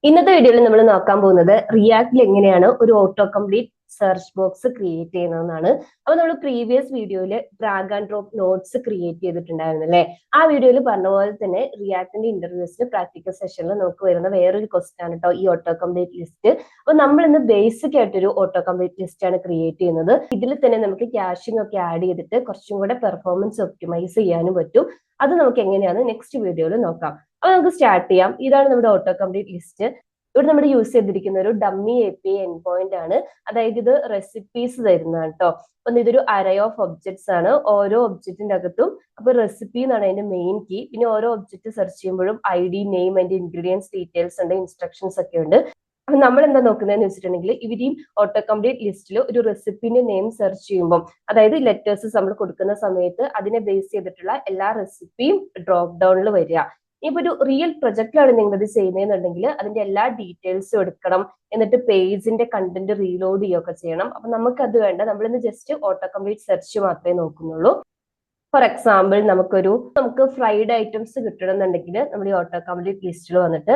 ഇന്നത്തെ വീഡിയോയിൽ നമ്മൾ നോക്കാൻ പോകുന്നത് റിയാക്റ്റിൽ എങ്ങനെയാണ് ഒരു auto complete search box create ചെയ്യുന്നതെന്നാണ്. അപ്പൊ നമ്മൾ പ്രീവിയസ് വീഡിയോയിൽ drag and drop notes create ചെയ്തിട്ടുണ്ടായിരുന്നു അല്ലേ? ആ വീഡിയോയിൽ പറഞ്ഞ പോലെ തന്നെ റിയാക്ടിന്റെ ഇന്റർവ്യൂസിൽ പ്രാക്ടിക്കൽ സെഷനിൽ നമുക്ക് വരുന്ന വേറൊരു ക്വസ്റ്റ്യൻ ആണ് കേട്ടോ ഈ ഓട്ടോ കംപ്ലീറ്റ് ലിസ്റ്റ്. അപ്പൊ നമ്മൾ ഇന്ന് ബേസിക് ആയിട്ടൊരു ഓട്ടോ കംപ്ലീറ്റ് ലിസ്റ്റ് ആണ് ക്രിയേറ്റ് ചെയ്യുന്നത്. ഇതിൽ തന്നെ നമുക്ക് ക്യാഷിംഗ് ഒക്കെ ആഡ് ചെയ്തിട്ട് കുറച്ചും കൂടെ പെർഫോമൻസ് ഒപ്റ്റിമൈസ് ചെയ്യാനും പറ്റും. അത് നമുക്ക് എങ്ങനെയാണ് നെക്സ്റ്റ് വീഡിയോയിൽ നോക്കാം. അപ്പൊ നമുക്ക് സ്റ്റാർട്ട് ചെയ്യാം. ഇതാണ് നമ്മുടെ ഓട്ടോ കംപ്ലീറ്റ് ലിസ്റ്റ്. ഇവിടെ നമ്മൾ യൂസ് ചെയ്തിരിക്കുന്ന ഒരു ഡമ്മി API എൻഡ് പോയിന്റ് ആണ്. അതായത് ഇത് റെസിപ്പീസ് തരുന്നതാണ് കേട്ടോ. അപ്പൊ ഇതൊരു അറേ ഓഫ് ഒബ്ജക്ട്സ് ആണ്. ഓരോ ഒബ്ജക്റ്റിന്റെ അകത്തും അപ്പൊ റെസിപ്പി എന്നാണ് അതിന്റെ മെയിൻ കീ. പിന്നെ ഓരോ ഒബ്ജക്റ്റ് സെർച്ച് ചെയ്യുമ്പോഴും ID, നെയിം, അതിന്റെ ഇൻഗ്രീഡിയൻസ് ഡീറ്റെയിൽസ് ഉണ്ട്, ഇൻസ്ട്രക്ഷൻസ് ഒക്കെ ഉണ്ട്. അപ്പൊ നമ്മൾ എന്താ നോക്കുന്നതെന്ന് വെച്ചിട്ടുണ്ടെങ്കിൽ ഇവരെയും ഓട്ടോ കംപ്ലീറ്റ് ലിസ്റ്റിൽ ഒരു റെസിപ്പിന്റെ നെയിം സെർച്ച് ചെയ്യുമ്പോൾ, അതായത് ലെറ്റേഴ്സ് നമ്മൾ കൊടുക്കുന്ന സമയത്ത് അതിനെ ബേസ് ചെയ്തിട്ടുള്ള എല്ലാ റെസിപ്പിയും ഡ്രോപ്പ് ഡൗണിൽ വരിക. ഇപ്പൊ ഒരു റിയൽ പ്രൊജക്റ്റിലാണ് നിങ്ങൾ ഇത് ചെയ്യുന്നതെന്നുണ്ടെങ്കിൽ അതിന്റെ എല്ലാ ഡീറ്റെയിൽസും എടുക്കണം, എന്നിട്ട് പേജിന്റെ കണ്ടന്റ് റീലോഡ് ചെയ്യുകയൊക്കെ ചെയ്യണം. അപ്പൊ നമുക്ക് അത് വേണ്ട, നമ്മളിന്ന് ജസ്റ്റ് ഓട്ടോ കംപ്ലീറ്റ് സെർച്ച് മാത്രമേ നോക്കുന്നുള്ളൂ. ഫോർ എക്സാമ്പിൾ നമുക്ക് ഫ്രൈഡ് ഐറ്റംസ് കിട്ടണമെന്നുണ്ടെങ്കിൽ നമ്മൾ ഈ ഓട്ടോ കംപ്ലീറ്റ് ലിസ്റ്റിൽ വന്നിട്ട്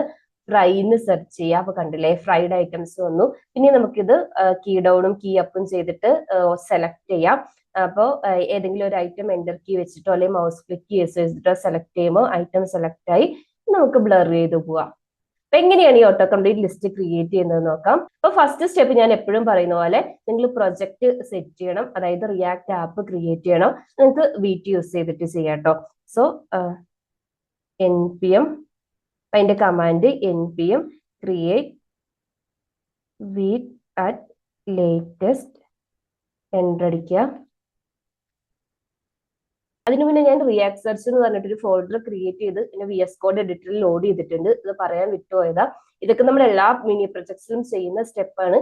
ഫ്രൈന്ന് സെർച്ച് ചെയ്യാം. അപ്പൊ കണ്ടില്ലേ, ഫ്രൈഡ് ഐറ്റംസ് വന്നു. പിന്നെ നമുക്കിത് കീ ഡൗണും കീ അപ്പും ചെയ്തിട്ട് സെലക്ട് ചെയ്യാം. അപ്പോൾ ഏതെങ്കിലും ഒരു ഐറ്റം എൻ്റർ കീ വെച്ചിട്ടോ അല്ലെങ്കിൽ മൗസ് ക്ലിക്ക് ചെയ്തിട്ടോ സെലക്ട് ചെയ്യുമ്പോൾ ഐറ്റം സെലക്ട് ആയി നമുക്ക് ബ്ലർ ചെയ്ത് പോവാം. അപ്പൊ എങ്ങനെയാണ് ഈ ഓട്ടോ കംപ്ലീറ്റ് ലിസ്റ്റ് ക്രിയേറ്റ് ചെയ്യുന്നത് നോക്കാം. അപ്പൊ ഫസ്റ്റ് സ്റ്റെപ്പ് ഞാൻ എപ്പോഴും പറയുന്ന പോലെ നിങ്ങൾ പ്രൊജക്ട് സെറ്റ് ചെയ്യണം, അതായത് റിയാക്ട് ആപ്പ് ക്രിയേറ്റ് ചെയ്യണം. നിങ്ങൾക്ക് VT യൂസ് ചെയ്തിട്ട് ചെയ്യാം കേട്ടോ. സോ npm അതിന്റെ command npm create with@latest enter അടിക്കുക. അതിനു മുന്നേ ഞാൻ റിയാക്ട് സെർച്ച് എന്ന് പറഞ്ഞിട്ടൊരു ഫോൾഡർ ക്രിയേറ്റ് ചെയ്ത് പിന്നെ VS കോഡ് എഡിറ്ററിൽ ലോഡ് ചെയ്തിട്ടുണ്ട്. ഇത് പറയാൻ വിട്ടുപോയതാ. ഇതൊക്കെ നമ്മൾ എല്ലാ മിനി പ്രൊജക്ട്സിലും ചെയ്യുന്ന സ്റ്റെപ്പാണ്.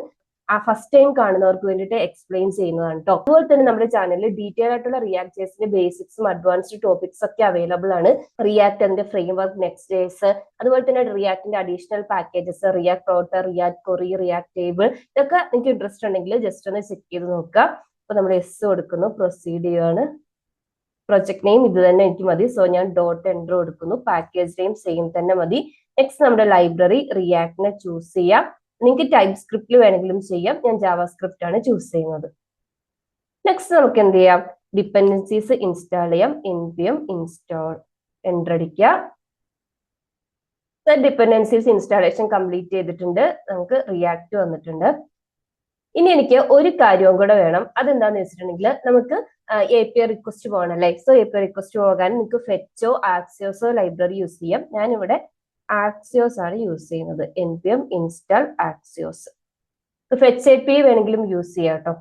ആ ഫസ്റ്റ് ടൈം കാണുന്നവർക്ക് വേണ്ടിയിട്ട് എക്സ്പ്ലെയിൻ ചെയ്യുന്നതാണ് കേട്ടോ. അതുപോലെ തന്നെ നമ്മുടെ ചാനലിൽ ഡീറ്റെയിൽ ആയിട്ടുള്ള റിയാക്ട് ജേസിന്റെ ബേസിക്സും അഡ്വാൻസ്ഡ് ടോപ്പിക്സ് ഒക്കെ അവൈലബിൾ ആണ്. റിയാക്ട് അതിന്റെ ഫ്രെയിംവർക്ക്, നെക്സ്റ്റ് ജേസ്, അതുപോലെ തന്നെ റിയാക്ടിന്റെ additional packages, React router, React query, React table, ഇതൊക്കെ നിങ്ങൾക്ക് ഇൻട്രസ്റ്റ് ഉണ്ടെങ്കിൽ ജസ്റ്റ് ഒന്ന് ചെക്ക് ചെയ്ത് നോക്കുക. അപ്പൊ നമ്മൾ എസ് കൊടുക്കുന്നു, പ്രൊസീഡ് ചെയ്യുകയാണ്. പ്രൊജക്ട് നെയിം ഇത് തന്നെ എനിക്ക് മതി. സോ ഞാൻ ഡോട്ട് എൻ്റർ കൊടുക്കുന്നു. പാക്കേജ് നെയിം സെയിം തന്നെ മതി. നെക്സ്റ്റ് നമ്മുടെ ലൈബ്രറി റിയാക്ടിനെ ചൂസ് ചെയ്യാം. നിങ്ങൾക്ക് ടൈപ്പ് സ്ക്രിപ്റ്റിൽ വേണമെങ്കിലും ചെയ്യാം. ഞാൻ ജാവാസ്ക്രിപ്റ്റ് ആണ് ചൂസ് ചെയ്യുന്നത്. നെക്സ്റ്റ് നമുക്ക് എന്ത് ചെയ്യാം, ഡിപ്പെൻഡൻസീസ് ഇൻസ്റ്റാൾ ചെയ്യാം. npm install എൻ്റർ അടിക്കുക. ഡിപ്പെൻഡൻസീസ് ഇൻസ്റ്റാളേഷൻ കംപ്ലീറ്റ് ചെയ്തിട്ടുണ്ട്. നമുക്ക് റിയാക്ട് വന്നിട്ടുണ്ട്. ഇനി എനിക്ക് ഒരു കാര്യവും കൂടെ വേണം. അതെന്താന്ന് വെച്ചിട്ടുണ്ടെങ്കിൽ നമുക്ക് API റിക്വസ്റ്റ് പോകണല്ലേ. സോ API റിക്വസ്റ്റ് പോകാൻ നിങ്ങൾക്ക് ഫെച്ചോ ആക്സിയോസോ ലൈബ്രറി യൂസ് ചെയ്യാം. ഞാനിവിടെ ആക്സിയോസ് ആണ് യൂസ് ചെയ്യുന്നത്. npm install Axios. Fetch API വേണമെങ്കിലും യൂസ് ചെയ്യാം കേട്ടോ.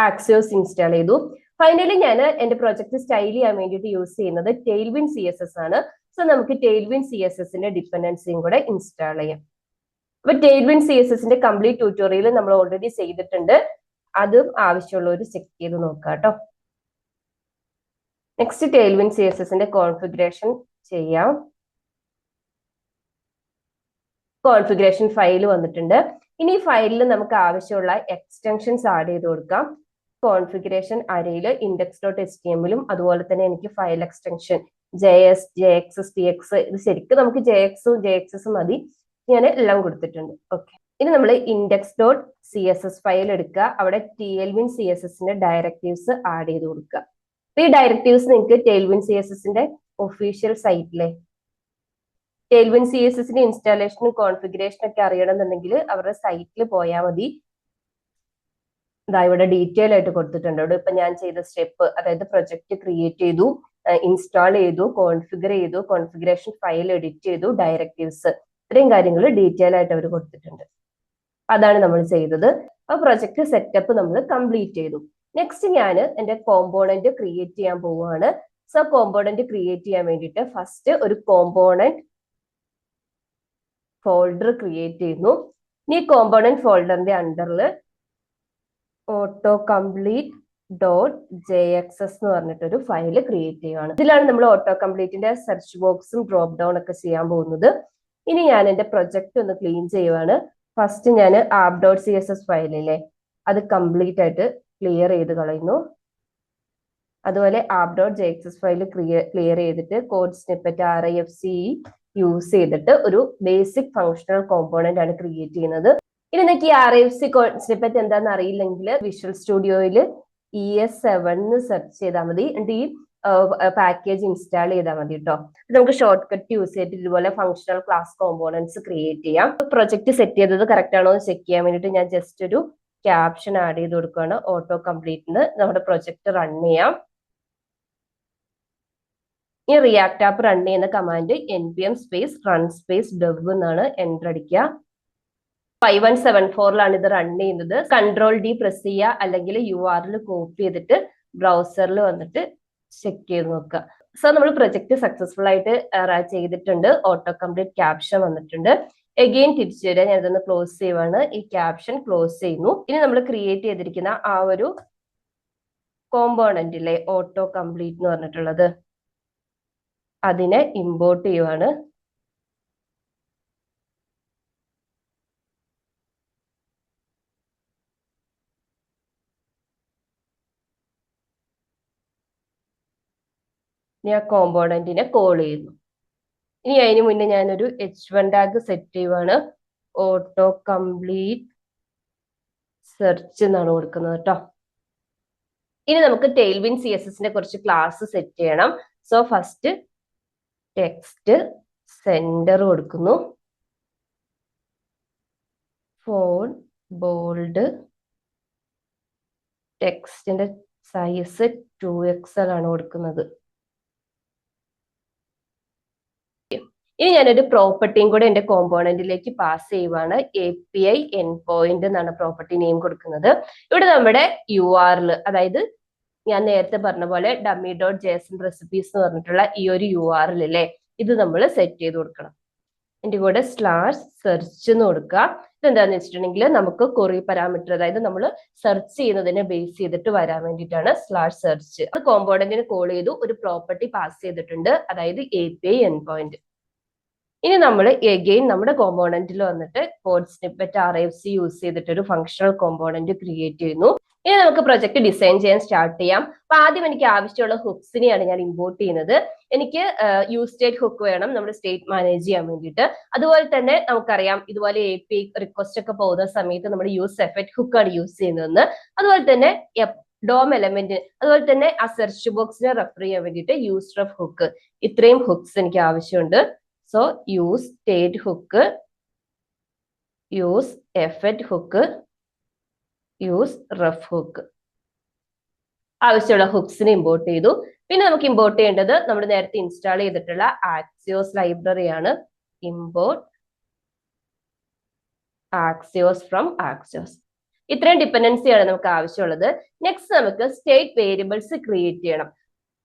ആക്സിയോസ് ഇൻസ്റ്റാൾ ചെയ്തു. ഫൈനലി ഞാൻ എന്റെ പ്രൊജക്ട് സ്റ്റൈൽ ചെയ്യാൻ വേണ്ടിയിട്ട് യൂസ് ചെയ്യുന്നത് ടെയിൽവിൻ CSS ആണ്. സോ നമുക്ക് ടെയിൽവിൻ CSSന്റെ ഡിപ്പെൻഡൻസിയും കൂടെ ഇൻസ്റ്റാൾ ചെയ്യാം. അപ്പൊ ടെയിൽവിൻ CSSന്റെ കംപ്ലീറ്റ് ട്യൂട്ടോറിയൽ നമ്മൾ ഓൾറെഡി ചെയ്തിട്ടുണ്ട്. അതും ആവശ്യമുള്ളവർ ചെക്ക് ചെയ്ത് നോക്കുക കേട്ടോ. നെക്സ്റ്റ് ടെയിൽവിൻ CSSന്റെ കോൺഫിഗറേഷൻ ചെയ്യാം. കോൺഫിഗറേഷൻ ഫയൽ വന്നിട്ടുണ്ട്. ഇനി ഫയലിൽ നമുക്ക് ആവശ്യമുള്ള എക്സ്റ്റൻഷൻസ് ആഡ് ചെയ്ത് കൊടുക്കാം. കോൺഫിഗറേഷൻ അരയിൽ index.html അതുപോലെ തന്നെ എനിക്ക് file extension JS, JXS, TX, ഇത് ശരിക്കും നമുക്ക് JXS മതി. ഞാൻ എല്ലാം കൊടുത്തിട്ടുണ്ട്. ഓക്കെ, ഇനി നമ്മൾ index.css ഫയൽ എടുക്കുക. അവിടെ ടെയിൽവിൻ CSSന്റെ ഡയറക്റ്റീവ്സ് ആഡ് ചെയ്ത് കൊടുക്കുക. ഈ ഡയറക്റ്റീവ്സ് നിങ്ങൾക്ക് ടെയിൽവിൻ CSSന്റെ ഒഫീഷ്യൽ സൈറ്റിലെ ടെയിൽവിൻ CSSന്റെ ഇൻസ്റ്റാളേഷനും കോൺഫിഗറേഷനും ഒക്കെ അറിയണമെന്നുണ്ടെങ്കിൽ അവരുടെ സൈറ്റിൽ പോയാൽ മതി. ഇതാ ഇവിടെ ഡീറ്റെയിൽ ആയിട്ട് കൊടുത്തിട്ടുണ്ട്. ഇവിടെ ഇപ്പൊ ഞാൻ ചെയ്ത സ്റ്റെപ്പ്, അതായത് പ്രൊജക്ട് ക്രിയേറ്റ് ചെയ്തു, ഇൻസ്റ്റാൾ ചെയ്തു, കോൺഫിഗർ ചെയ്തു, കോൺഫിഗറേഷൻ ഫയൽ എഡിറ്റ് ചെയ്തു, ഡയറക്റ്റീവ്സ്, ഇത്രയും കാര്യങ്ങൾ ഡീറ്റെയിൽ ആയിട്ട് അവർ കൊടുത്തിട്ടുണ്ട്. അതാണ് നമ്മൾ ചെയ്തത്. അപ്പൊ പ്രൊജക്ട് സെറ്റപ്പ് നമ്മൾ കംപ്ലീറ്റ് ചെയ്തു. നെക്സ്റ്റ് ഞാൻ എന്റെ കോമ്പോണന്റ് ക്രിയേറ്റ് ചെയ്യാൻ പോവുകയാണ്. സോ കോമ്പോണന്റ് ക്രിയേറ്റ് ചെയ്യാൻ വേണ്ടിയിട്ട് ഫസ്റ്റ് ഒരു കോമ്പോണന്റ് ഫോൾഡർ ക്രിയേറ്റ് ചെയ്യുന്നു. ഇനി കോമ്പോണന്റ് ഫോൾഡറിന്റെ അണ്ടറിൽ ഓട്ടോ കംപ്ലീറ്റ് .jxs എന്ന് പറഞ്ഞിട്ടൊരു ഫയൽ ക്രിയേറ്റ് ചെയ്യുകയാണ്. ഇതിലാണ് നമ്മൾ ഓട്ടോ കംപ്ലീറ്റിന്റെ സെർച്ച് ബോക്സും ഡ്രോപ്പ് ഡൗൺ ഒക്കെ ചെയ്യാൻ പോകുന്നത്. ഇനി ഞാൻ എന്റെ പ്രൊജക്ട് ഒന്ന് ക്ലീൻ ചെയ്യുവാണ്. ഫസ്റ്റ് ഞാൻ app.css ഫയലില്ലേ അത് കംപ്ലീറ്റ് ആയിട്ട് ക്ലിയർ ചെയ്ത് കളയുന്നു. അതുപോലെ app.jxs ഫയൽ ക്ലിയർ ചെയ്തിട്ട് കോഡ് സ്നിപ്പറ്റ് RIFC യൂസ് ചെയ്തിട്ട് ഒരു ബേസിക് ഫങ്ഷണൽ കോമ്പോണന്റ് ആണ് ക്രിയേറ്റ് ചെയ്യുന്നത്. ഇനി നിങ്ങൾക്ക് ഈ RIFC സ്നിപ്പറ്റ് എന്താണെന്ന് അറിയില്ലെങ്കിൽ വിഷ്വൽ സ്റ്റുഡിയോയിൽ ES7 സെർച്ച് ചെയ്താൽ മതി. എന്നിട്ട് ഈ പാക്കേജ് ഇൻസ്റ്റാൾ ചെയ്താൽ മതി കേട്ടോ. നമുക്ക് ഷോർട്ട് കട്ട് യൂസ് ചെയ്തിട്ട് ഇതുപോലെ ഫങ്ഷണൽ ക്ലാസ് കോമ്പോണൻസ് ക്രിയേറ്റ് ചെയ്യാം. പ്രൊജക്ട് സെറ്റ് ചെയ്തത് കറക്റ്റ് ആണോ എന്ന് ചെക്ക് ചെയ്യാൻ വേണ്ടിയിട്ട് ഞാൻ ജസ്റ്റ് ഒരു ക്യാപ്ഷൻ ആഡ് ചെയ്ത് കൊടുക്കുകയാണ്. ഓട്ടോ കംപ്ലീറ്റ് നമ്മുടെ പ്രൊജക്ട് റൺ ചെയ്യാം. ഈ റിയാക്ട് ആപ്പ് റൺ ചെയ്യുന്ന command npm space run space dev എന്നാണ്. എന്റർ അടിക്കുക. 5174 ഇത് റൺ ചെയ്യുന്നത്. Ctrl+D പ്രസ് ചെയ്യുക, അല്ലെങ്കിൽ URL കോപ്പി ചെയ്തിട്ട് ബ്രൗസറിൽ വന്നിട്ട് ചെക്ക് ചെയ്ത് നോക്കുക. സോ നമ്മൾ പ്രൊജക്ട് സക്സസ്ഫുൾ ആയിട്ട് ചെയ്തിട്ടുണ്ട്. ഓട്ടോ കംപ്ലീറ്റ് ക്യാപ്ഷൻ വന്നിട്ടുണ്ട്. എഗെയിൻ തിരിച്ചു വരിക. ഞാൻ ഇതൊന്ന് ക്ലോസ് ചെയ്യുവാണ്. ഈ ക്യാപ്ഷൻ ക്ലോസ് ചെയ്യുന്നു. ഇനി നമ്മൾ ക്രിയേറ്റ് ചെയ്തിരിക്കുന്ന ആ ഒരു കോമ്പോണന്റ് ഇല്ലേ, ഓട്ടോ കംപ്ലീറ്റ് എന്ന് പറഞ്ഞിട്ടുള്ളത്, അതിനെ ഇമ്പോർട്ട് ചെയ്യുവാണ്. ഞാൻ കോമ്പോണന്റിനെ കോൾ ചെയ്യുന്നു. ഇനി അതിന് മുന്നേ ഞാനൊരു H1 ടാഗ് സെറ്റ് ചെയ്യുവാണ്. ഓട്ടോ കംപ്ലീറ്റ് സെർച്ച് എന്നാണ് കൊടുക്കുന്നത് കേട്ടോ. ഇനി നമുക്ക് ടെയിൽവിൻ CSSന്റെ കുറച്ച് ക്ലാസ് സെറ്റ് ചെയ്യണം. സോ ഫസ്റ്റ് ടെക്സ്റ്റ് സെന്റർ കൊടുക്കുന്നു. Phone bold. ടെക്സ്റ്റിന്റെ സൈസ് 2XL ആണ് കൊടുക്കുന്നത്. ഇനി ഞാനൊരു പ്രോപ്പർട്ടിയും കൂടെ എന്റെ കോമ്പോണന്റിലേക്ക് പാസ് ചെയ്യുവാണ്. API endpoint എന്നാണ് പ്രോപ്പർട്ടി നെയിം കൊടുക്കുന്നത്. ഇവിടെ നമ്മുടെ URL, അതായത് ഞാൻ നേരത്തെ പറഞ്ഞ പോലെ dummy.json recipes എന്ന് പറഞ്ഞിട്ടുള്ള ഈ ഒരു URL അല്ലേ, ഇത് നമ്മൾ സെറ്റ് ചെയ്ത് കൊടുക്കണം. എന്റെ കൂടെ /search എന്ന് കൊടുക്കുക. ഇതെന്താന്ന് വെച്ചിട്ടുണ്ടെങ്കിൽ നമുക്ക് query പാരാമീറ്റർ, അതായത് നമ്മൾ സെർച്ച് ചെയ്യുന്നതിനെ ബേസ് ചെയ്തിട്ട് വരാൻ വേണ്ടിയിട്ടാണ് /search. കോമ്പോണന്റിന് കോൾ ചെയ്തു, ഒരു പ്രോപ്പർട്ടി പാസ് ചെയ്തിട്ടുണ്ട്, അതായത് API endpoint. ഇനി നമ്മൾ എഗെയിൻ നമ്മുടെ കോമ്പോണന്റിൽ വന്നിട്ട് കോഡ് സ്നിപ്പറ്റ് RIFC യൂസ് ചെയ്തിട്ട് ഒരു ഫങ്ഷണൽ കോമ്പോണന്റ് ക്രിയേറ്റ് ചെയ്യുന്നു. ഇനി നമുക്ക് പ്രൊജക്ട് ഡിസൈൻ ചെയ്യാൻ സ്റ്റാർട്ട് ചെയ്യാം. അപ്പൊ ആദ്യം എനിക്ക് ആവശ്യമുള്ള ഹുക്സിനെയാണ് ഞാൻ ഇമ്പോർട്ട് ചെയ്യുന്നത്. എനിക്ക് യൂസ് സ്റ്റേറ്റ് ഹുക്ക് വേണം നമ്മുടെ സ്റ്റേറ്റ് മാനേജ് ചെയ്യാൻ വേണ്ടിയിട്ട്. അതുപോലെ തന്നെ നമുക്കറിയാം ഇതുപോലെ API റിക്വസ്റ്റ് ഒക്കെ പോകുന്ന സമയത്ത് നമ്മൾ യൂസ് എഫക്ട് ഹുക്ക് ആണ് യൂസ് ചെയ്യുന്നതെന്ന്. അതുപോലെ തന്നെ ഡോം എലമെന്റ്, അതുപോലെ തന്നെ ആ സെർച്ച് ബോക്സിനെ റെഫർ ചെയ്യാൻ വേണ്ടിയിട്ട് യൂസ് റെഫ് ഹുക്ക്, ഇത്രയും ഹുക്സ് എനിക്ക് ആവശ്യമുണ്ട്. So use state hook, use effect hook, use ref hook, ആവശ്യമുള്ള ഹുക്സിനെ ഇമ്പോർട്ട് ചെയ്തു. പിന്നെ നമുക്ക് ഇമ്പോർട്ട് ചെയ്യേണ്ടത് നമ്മൾ നേരത്തെ ഇൻസ്റ്റാൾ ചെയ്തിട്ടുള്ള ആക്സിയോസ് ലൈബ്രറി ആണ്. Import Axios from Axios. ഇത്രയും ഡിപ്പെൻഡൻസിയാണ് നമുക്ക് ആവശ്യമുള്ളത്. നെക്സ്റ്റ് നമുക്ക് സ്റ്റേറ്റ് വേരിയബിൾസ് ക്രിയേറ്റ് ചെയ്യണം.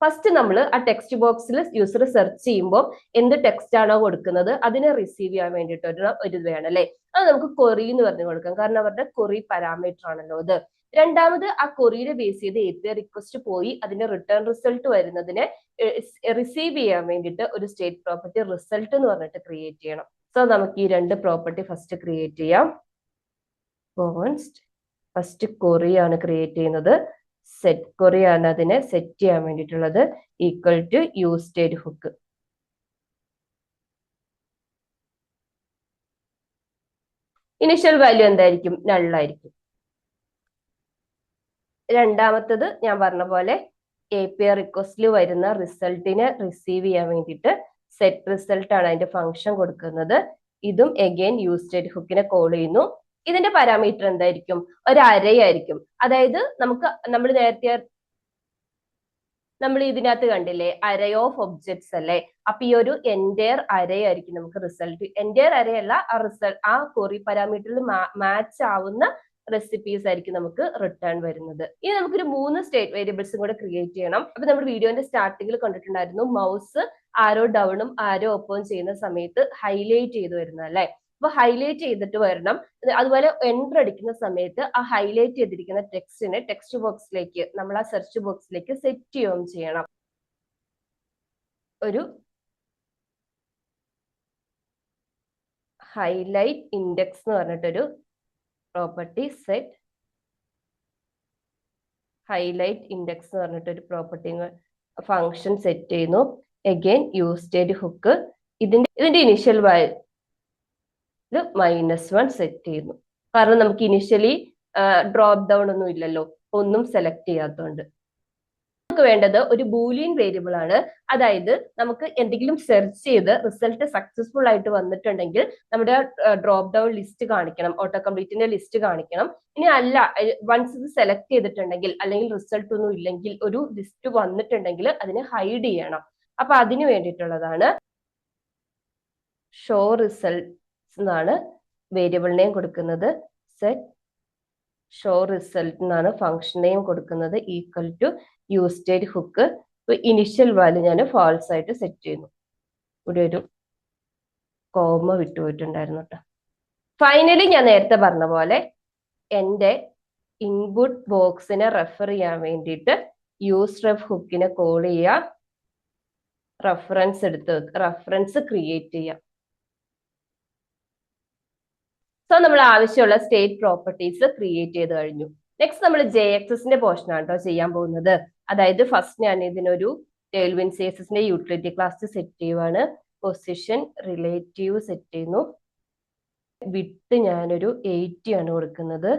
ഫസ്റ്റ് നമ്മൾ ആ ടെക്സ്റ്റ് ബോക്സിൽ യൂസർ സെർച്ച് ചെയ്യുമ്പോൾ എന്ത് ടെക്സ്റ്റ് ആണോ കൊടുക്കുന്നത് അതിനെ റിസീവ് ചെയ്യാൻ വേണ്ടിയിട്ട് ഒരു ഇത് വേണം അല്ലെ. അത് നമുക്ക് query എന്ന് പറഞ്ഞു കൊടുക്കാം, കാരണം അവരുടെ query പാരാമീറ്റർ ആണല്ലോ അത്. രണ്ടാമത് ആ queryയെ ബേസ് ചെയ്ത് API റിക്വസ്റ്റ് പോയി അതിന്റെ റിട്ടേൺ റിസൾട്ട് വരുന്നതിനെ റിസീവ് ചെയ്യാൻ വേണ്ടിയിട്ട് ഒരു സ്റ്റേറ്റ് പ്രോപ്പർട്ടി റിസൾട്ട് എന്ന് പറഞ്ഞിട്ട് ക്രിയേറ്റ് ചെയ്യണം. സോ നമുക്ക് ഈ രണ്ട് പ്രോപ്പർട്ടി ഫസ്റ്റ് ക്രിയേറ്റ് ചെയ്യാം. ഫസ്റ്റ് query ആണ് ക്രിയേറ്റ് ചെയ്യുന്നത്. സെറ്റ് query ആണ് അതിനെ സെറ്റ് ചെയ്യാൻ വേണ്ടിയിട്ടുള്ളത്. Equal to use state hook. Initial value എന്തായിരിക്കും? നൾ ആയിരിക്കും. രണ്ടാമത്തത് ഞാൻ പറഞ്ഞ പോലെ API റിക്വസ്റ്റിൽ വരുന്ന റിസൾട്ടിനെ റിസീവ് ചെയ്യാൻ വേണ്ടിയിട്ട് സെറ്റ് റിസൾട്ട് ആണ് അതിന്റെ ഫംഗ്ഷൻ കൊടുക്കുന്നത്. ഇതും എഗെയിൻ യൂസ് സ്റ്റേറ്റ് ഹുക്കിനെ കോൾ ചെയ്യുന്നു. ഇതിന്റെ പാരാമീറ്റർ എന്തായിരിക്കും? ഒരു അറേ ആയിരിക്കും. അതായത് നമ്മൾ നേരത്തെ നമ്മൾ ഇതിനകത്ത് കണ്ടില്ലേ, അറേ ഓഫ് ഒബ്ജക്ട്സ് അല്ലേ. അപ്പൊ ഈ ഒരു എൻറ്റയർ അറേ ആയിരിക്കും നമുക്ക് റിസൾട്ട്. എൻറ്റയർ അറേ അല്ല, ആ query പാരാമീറ്ററിൽ മാച്ച് ആവുന്ന റെസിപ്പീസ് ആയിരിക്കും നമുക്ക് റിട്ടേൺ വരുന്നത്. ഇനി നമുക്കൊരു 3 സ്റ്റേറ്റ് വേരിയബിൾസും കൂടെ ക്രിയേറ്റ് ചെയ്യണം. അപ്പൊ നമ്മൾ വീഡിയോന്റെ സ്റ്റാർട്ടിങ്ങിൽ കണ്ടിട്ടുണ്ടായിരുന്നു മൗസ് ആരോ ഡൗണും ആരോ ഒപ്പവും ചെയ്യുന്ന സമയത്ത് ഹൈലൈറ്റ് ചെയ്ത് വരുന്നത് അല്ലെ. അപ്പൊ ഹൈലൈറ്റ് ചെയ്തിട്ട് വരണം. അതുപോലെ എൻ്റർ അടിക്കുന്ന സമയത്ത് ആ ഹൈലൈറ്റ് ചെയ്തിരിക്കുന്ന ടെക്സ്റ്റിനെ ടെക്സ്റ്റ് ബോക്സിലേക്ക്, നമ്മൾ ആ സെർച്ച് ബോക്സിലേക്ക് സെറ്റ് ചെയ്യുകയും ചെയ്യണം. ഒരു ഹൈലൈറ്റ് ഇൻഡെക്സ് എന്ന് പറഞ്ഞിട്ടൊരു പ്രോപ്പർട്ടി സെറ്റ് ഹൈലൈറ്റ് ഇൻഡെക്സ് എന്ന് പറഞ്ഞിട്ട് ഒരു പ്രോപ്പർട്ടി ഫംഗ്ഷൻ സെറ്റ് ചെയ്യുന്നു. അഗൈൻ യൂസ് സ്റ്റേറ്റ് ഹുക്ക് ഇതിന്റെ ഇനിഷ്യൽ വാല്യൂ -1 സെറ്റ് ചെയ്യുന്നു. കാരണം നമുക്ക് ഇനിഷ്യലി ഡ്രോപ്പ് ഡൗൺ ഒന്നും ഇല്ലല്ലോ, ഒന്നും സെലക്ട് ചെയ്യാത്തതുകൊണ്ട്. നമുക്ക് വേണ്ടത് ഒരു ബൂലിയൻ വേരിയബിൾ ആണ്. അതായത് നമുക്ക് എന്തെങ്കിലും സെർച്ച് ചെയ്ത് റിസൾട്ട് സക്സസ്ഫുൾ ആയിട്ട് വന്നിട്ടുണ്ടെങ്കിൽ നമ്മുടെ ഡ്രോപ്പ് ഡൗൺ ലിസ്റ്റ് കാണിക്കണം, ഓട്ടോ കംപ്ലീറ്റിന്റെ ലിസ്റ്റ് കാണിക്കണം. ഇനി അല്ല, വൺസ് ഇത് സെലക്ട് ചെയ്തിട്ടുണ്ടെങ്കിൽ അല്ലെങ്കിൽ റിസൾട്ട് ഒന്നും ഇല്ലെങ്കിൽ ഒരു ലിസ്റ്റ് വന്നിട്ടുണ്ടെങ്കിൽ അതിനെ ഹൈഡ് ചെയ്യണം. അപ്പൊ അതിന് വേണ്ടിയിട്ടുള്ളതാണ് ഷോ റിസൾട്ട്സ് എന്നാണ് വേരിയബിൾ നെയിം കൊടുക്കുന്നത്. സെറ്റ് ഷോ റിസൾട്ട് എന്നാണ് ഫംഗ്ഷൻ നെയിം കൊടുക്കുന്നത്. Equal to use state hook. Initial value ഞാൻ ഫാൾസ് ആയിട്ട് സെറ്റ് ചെയ്യുന്നു. ഇവിടെ ഒരു കോമ വിട്ടുപോയിട്ടുണ്ടായിരുന്നു കേട്ടോ. ഫൈനലി ഞാൻ നേരത്തെ പറഞ്ഞ പോലെ എൻ്റെ ഇൻപുട്ട് ബോക്സിനെ റെഫർ ചെയ്യാൻ വേണ്ടിയിട്ട് യൂസ് റെഫ് ഹുക്കിനെ കോൾ ചെയ്യുക, റെഫറൻസ് ക്രിയേറ്റ് ചെയ്യാം. സോ നമ്മൾ ആവശ്യമുള്ള സ്റ്റേറ്റ് പ്രോപ്പർട്ടീസ് ക്രിയേറ്റ് ചെയ്ത് കഴിഞ്ഞു. നെക്സ്റ്റ് നമ്മൾ JXSന്റെ പോർഷൻ ആണ് കേട്ടോ ചെയ്യാൻ പോകുന്നത്. അതായത് ഫസ്റ്റ് ഞാൻ ഇതിനൊരു ടെയിൽവിൻ CSSന്റെ യൂട്ടിലിറ്റി ക്ലാസ് സെറ്റ് ചെയ്യുവാണ്. പൊസിഷൻ റിലേറ്റീവ് സെറ്റ് ചെയ്യുന്നു. വിഡ്ത്ത് ഞാനൊരു 80 ആണ് കൊടുക്കുന്നത്.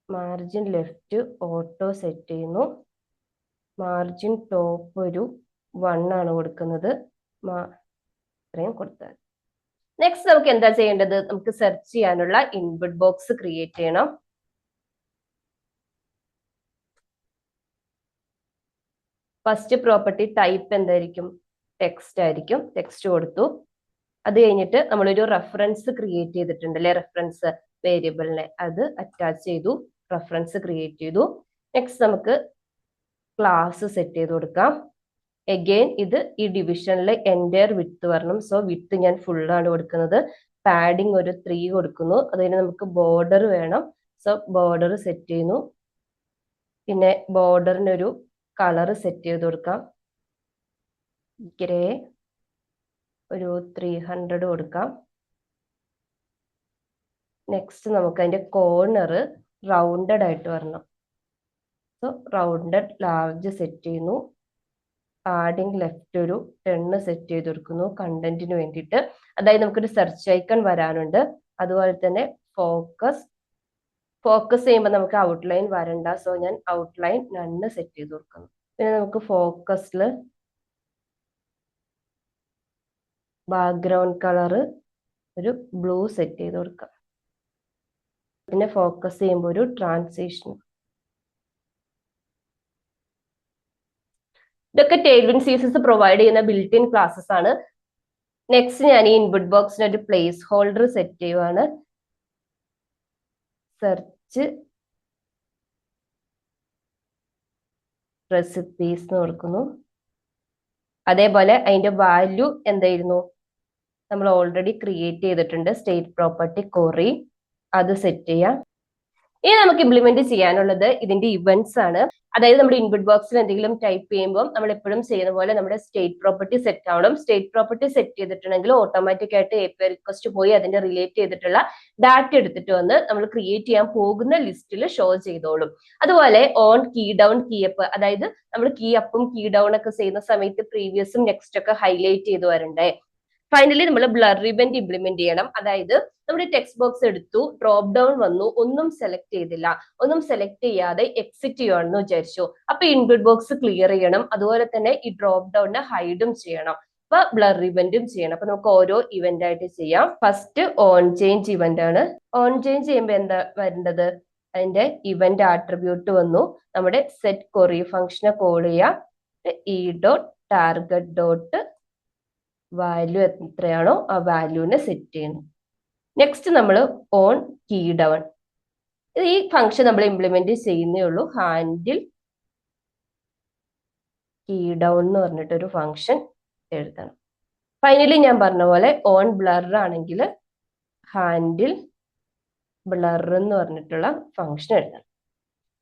മാർജിൻ ലെഫ്റ്റ് ഓട്ടോ സെറ്റ് ചെയ്യുന്നു. മാർജിൻ ടോപ്പ് ഒരു 1 ആണ് കൊടുക്കുന്നത്. ഇത്രയും കൊടുത്താൽ. നെക്സ്റ്റ് നമുക്ക് എന്താ ചെയ്യേണ്ടത്? നമുക്ക് സെർച്ച് ചെയ്യാനുള്ള ഇൻപുട്ട് ബോക്സ് ക്രിയേറ്റ് ചെയ്യണം. ഫസ്റ്റ് പ്രോപ്പർട്ടി ടൈപ്പ് എന്തായിരിക്കും? ടെക്സ്റ്റ് ആയിരിക്കും. ടെക്സ്റ്റ് കൊടുത്തു. അത് കഴിഞ്ഞിട്ട് നമ്മളൊരു റെഫറൻസ് ക്രിയേറ്റ് ചെയ്തിട്ടുണ്ട് അല്ലെ, റെഫറൻസ് വേരിയബിളിനെ അത് അറ്റാച്ച് ചെയ്തു, റെഫറൻസ് ക്രിയേറ്റ് ചെയ്തു. നെക്സ്റ്റ് നമുക്ക് ക്ലാസ് സെറ്റ് ചെയ്ത് കൊടുക്കാം. അഗെയിൻ ഇത് ഈ ഡിവിഷനിലെ എൻ്റയർ വിഡ്ത്ത് വരണം. സോ വിഡ്ത്ത് ഞാൻ ഫുള്ളാണ് കൊടുക്കുന്നത്. പാഡിങ് ഒരു 3 കൊടുക്കുന്നു. അതിന് നമുക്ക് ബോർഡർ വേണം. സോ ബോർഡർ സെറ്റ് ചെയ്യുന്നു. പിന്നെ ബോർഡറിനൊരു കളർ സെറ്റ് ചെയ്ത് കൊടുക്കാം. ഗ്രേ ഒരു 300 കൊടുക്കാം. നെക്സ്റ്റ് നമുക്ക് അതിന്റെ കോർണർ റൗണ്ടഡ് ആയിട്ട് വരണം. സോ റൗണ്ടഡ് ലാർജ് സെറ്റ് ചെയ്യുന്നു. പാഡിങ് ലെഫ്റ്റ് ഒരു 10 സെറ്റ് ചെയ്ത് കൊടുക്കുന്നു കണ്ടന്റിന് വേണ്ടിയിട്ട്. അതായത് നമുക്കൊരു സെർച്ച് ഐക്കൺ വരാനുണ്ട്. അതുപോലെ തന്നെ ഫോക്കസ് ചെയ്യുമ്പോൾ നമുക്ക് ഔട്ട്ലൈൻ വരണ്ട. സോ ഞാൻ ഔട്ട്ലൈൻ നണ്ണ് സെറ്റ് ചെയ്ത് കൊടുക്കുന്നു. പിന്നെ നമുക്ക് ഫോക്കസിൽ ബാക്ക്ഗ്രൗണ്ട് കളർ ഒരു ബ്ലൂ സെറ്റ് ചെയ്ത് കൊടുക്കാം. പിന്നെ ഫോക്കസ് ചെയ്യുമ്പോൾ ഒരു ട്രാൻസിഷൻ. ഇതൊക്കെ ടെയിൽവിൻ CSS പ്രൊവൈഡ് ചെയ്യുന്ന ബിൽറ്റ് ഇൻ ക്ലാസ്സസ് ആണ്. നെക്സ്റ്റ് ഞാൻ ഈ ഇൻപുട്ട് ബോക്സിന് ഒരു പ്ലേസ് ഹോൾഡർ സെറ്റ് ചെയ്യുവാണ്. സെർച്ച് റെസിപ്പീസ് എന്ന് കൊടുക്കുന്നു. അതേപോലെ അതിന്റെ വാല്യൂ എന്തായിരുന്നു? നമ്മൾ ഓൾറെഡി ക്രിയേറ്റ് ചെയ്തിട്ടുണ്ട് സ്റ്റേറ്റ് പ്രോപ്പർട്ടി ക്വറി, അത് സെറ്റ് ചെയ്യാം. ഇനി നമുക്ക് ഇംപ്ലിമെന്റ് ചെയ്യാനുള്ളത് ഇതിന്റെ ഇവന്റ്സ് ആണ്. അതായത് നമ്മുടെ ഇൻപുട്ട് ബോക്സിൽ എന്തെങ്കിലും ടൈപ്പ് ചെയ്യുമ്പോൾ നമ്മൾ എപ്പോഴും ചെയ്യുന്ന പോലെ നമ്മുടെ സ്റ്റേറ്റ് പ്രോപ്പർട്ടി സെറ്റ് ആവണം. സ്റ്റേറ്റ് പ്രോപ്പർട്ടി സെറ്റ് ചെയ്തിട്ടുണ്ടെങ്കിൽ ഓട്ടോമാറ്റിക് ആയിട്ട് API റിക്വസ്റ്റ് പോയി അതിന്റെ റിലേറ്റ് ചെയ്തിട്ടുള്ള ഡാറ്റ എടുത്തിട്ട് വന്ന് നമ്മൾ ക്രിയേറ്റ് ചെയ്യാൻ പോകുന്ന ലിസ്റ്റിൽ ഷോ ചെയ്തോളും. അതുപോലെ on key down key up, അതായത് നമ്മൾ കീ അപ്പും കീ ഡൗൺ ഒക്കെ ചെയ്യുന്ന സമയത്ത് പ്രീവിയസും നെക്സ്റ്റ് ഒക്കെ ഹൈലൈറ്റ് ചെയ്ത് വരണ്ടേ. ഫൈനലി നമ്മൾ ബ്ലർ ഇവന്റ് ഇംപ്ലിമെന്റ് ചെയ്യണം. അതായത് നമ്മുടെ ടെക്സ്റ്റ് ബോക്സ് എടുത്തു, ഡ്രോപ്പ് ഡൗൺ വന്നു, ഒന്നും സെലക്ട് ചെയ്തില്ല, ഒന്നും സെലക്ട് ചെയ്യാതെ എക്സിറ്റ് ചെയ്യുകയാണെന്ന് വിചാരിച്ചു. അപ്പൊ ഇൻപുട്ട് ബോക്സ് ക്ലിയർ ചെയ്യണം. അതുപോലെ തന്നെ ഈ ഡ്രോപ്പ് ഡൗണിനെ ഹൈഡും ചെയ്യണം. അപ്പൊ ബ്ലർ ഇവന്റും ചെയ്യണം. അപ്പൊ നമുക്ക് ഓരോ ഇവന്റ് ആയിട്ട് ചെയ്യാം. ഫസ്റ്റ് ഓൺ ചേഞ്ച് ഇവന്റ് ആണ്. ഓൺ ചേഞ്ച് ചെയ്യുമ്പോൾ എന്താ വരേണ്ടത്? അതിന്റെ ഇവന്റ് ആട്രിബ്യൂട്ട് വന്നു. നമ്മുടെ സെറ്റ് ക്വറി ഫംഗ്ഷനെ കോൾ ചെയ്യാം. e.target. വാല്യൂ എത്രയാണോ ആ വാല്യൂവിനെ സെറ്റ് ചെയ്യുന്നു. നെക്സ്റ്റ് നമ്മൾ ഓൺ കീ ഡൗൺ. ഈ ഫംഗ്ഷൻ നമ്മൾ ഇംപ്ലിമെന്റ് ചെയ്യുന്നേ ഉള്ളൂ. ഹാൻഡിൽ കീ ഡൗൺ എന്ന് പറഞ്ഞിട്ടൊരു ഫംഗ്ഷൻ എഴുതണം. ഫൈനലി ഞാൻ പറഞ്ഞ പോലെ ഓൺ ബ്ലർ ആണെങ്കിൽ ഹാൻഡിൽ ബ്ലർ എന്ന് പറഞ്ഞിട്ടുള്ള ഫംഗ്ഷൻ എഴുതണം.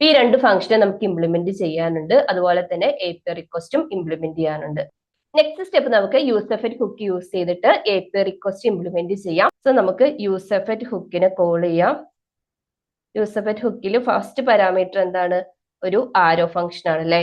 ഈ 2 ഫംഗ്ഷനെ നമുക്ക് ഇംപ്ലിമെന്റ് ചെയ്യാനുണ്ട്. അതുപോലെ തന്നെ API റിക്വസ്റ്റും ഇംപ്ലിമെന്റ് ചെയ്യാനുണ്ട്. നെക്സ്റ്റ് സ്റ്റെപ്പ് നമുക്ക് യൂസർഫെറ്റ് ഹുക്ക് യൂസ് ചെയ്തിട്ട് API റിക്വസ്റ്റ് ഇംപ്ലിമെന്റ് ചെയ്യാം. സോ നമുക്ക് യൂസർഫെറ്റ് ഹുക്കിനെ കോൾ ചെയ്യാം. യൂസർഫെറ്റ് ഹുക്കിൽ ഫസ്റ്റ് പാരാമീറ്റർ എന്താണ്? ഒരു ആരോ ഫംഗ്ഷൻ ആണ് അല്ലെ.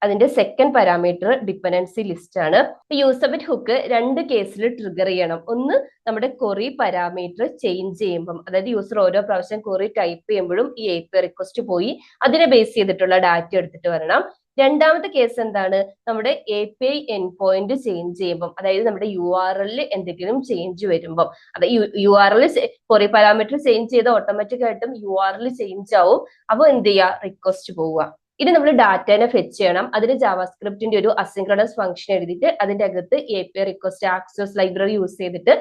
അതിന്റെ സെക്കൻഡ് പാരാമീറ്റർ ഡിപെൻഡൻസി ലിസ്റ്റ് ആണ്. യൂസബിറ്റ് ഹുക്ക് രണ്ട് കേസിൽ ട്രിഗർ ചെയ്യണം. ഒന്ന് നമ്മുടെ ക്വറി പാരാമീറ്റർ ചേഞ്ച് ചെയ്യുമ്പം, അതായത് യൂസർ ഓരോ പ്രാവശ്യം ക്വറി ടൈപ്പ് ചെയ്യുമ്പോഴും ഈ API റിക്വസ്റ്റ് പോയി അതിനെ ബേസ് ചെയ്തിട്ടുള്ള ഡാറ്റ എടുത്തിട്ട് വരണം. രണ്ടാമത്തെ കേസ് എന്താണ്, നമ്മുടെ API എൻഡ് പോയിന്റ് ചേഞ്ച് ചെയ്യുമ്പം, അതായത് നമ്മുടെ URL എന്തെങ്കിലും ചേഞ്ച് വരുമ്പം, അതായത് URL ക്വറി പാരാമീറ്റർ ചേഞ്ച് ചെയ്ത് ഓട്ടോമാറ്റിക് ആയിട്ടും URL ചേഞ്ച് ആവും. അപ്പോൾ എന്ത് ചെയ്യുക, റിക്വസ്റ്റ് പോവുക. ഇനി നമ്മൾ ഡാറ്റനെ ഫെച്ച് ചെയ്യണം. അതിന് ജാവാസ്ക്രിപ്റ്റിന്റെ ഒരു അസിൻക്രണസ് ഫംഗ്ഷൻ എഴുതിയിട്ട് അതിന്റെ അകത്ത് API request access library use ചെയ്തിട്ട്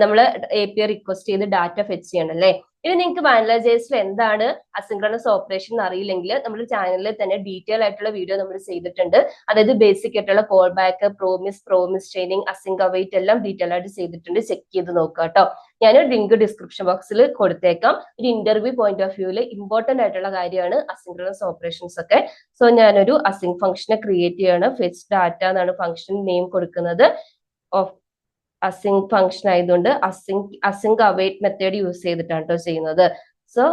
നമ്മൾ API റിക്വസ്റ്റ് ചെയ്ത് ഡാറ്റ ഫെച്ച് ചെയ്യണം അല്ലേ. ഇനി നിങ്ങൾക്ക് വാനില.js എന്താണ് അസിൻക്രണസ് ഓപ്പറേഷൻ എന്ന് അറിയില്ലെങ്കിൽ നമ്മുടെ ചാനലിൽ തന്നെ ഡീറ്റെയിൽ ആയിട്ടുള്ള വീഡിയോ നമ്മൾ ചെയ്തിട്ടുണ്ട്. അതായത് ബേസിക് ആയിട്ടുള്ള callback, promise chaining, async await എല്ലാം ഡീറ്റെയിൽ ആയിട്ട് ചെയ്തിട്ടുണ്ട്. ചെക്ക് ചെയ്ത് നോക്കുക കേട്ടോ. ഞാൻ ലിങ്ക് ഡിസ്ക്രിപ്ഷൻ ബോക്സിൽ കൊടുത്തേക്കാം. ഒരു ഇന്റർവ്യൂ പോയിന്റ് ഓഫ് വ്യൂവിൽ ഇമ്പോർട്ടന്റ് ആയിട്ടുള്ള കാര്യമാണ് അസിൻക്രണസ് ഓപ്പറേഷൻസ് ഒക്കെ. സോ ഞാനൊരു അസിൻക് ഫംഗ്ഷനെ ക്രിയേറ്റ് ചെയ്യാണ്. ഫെച്ച് ഡാറ്റ എന്നാണ് ഫംഗ്ഷൻ നെയിം കൊടുക്കുന്നത്. അസിൻക് ഫംഗ്ഷൻ ആയതുകൊണ്ട് അസിൻക് അവൈറ്റ് മെത്തേഡ് യൂസ് ചെയ്തിട്ടാണ് കേട്ടോ ചെയ്യുന്നത്. സോ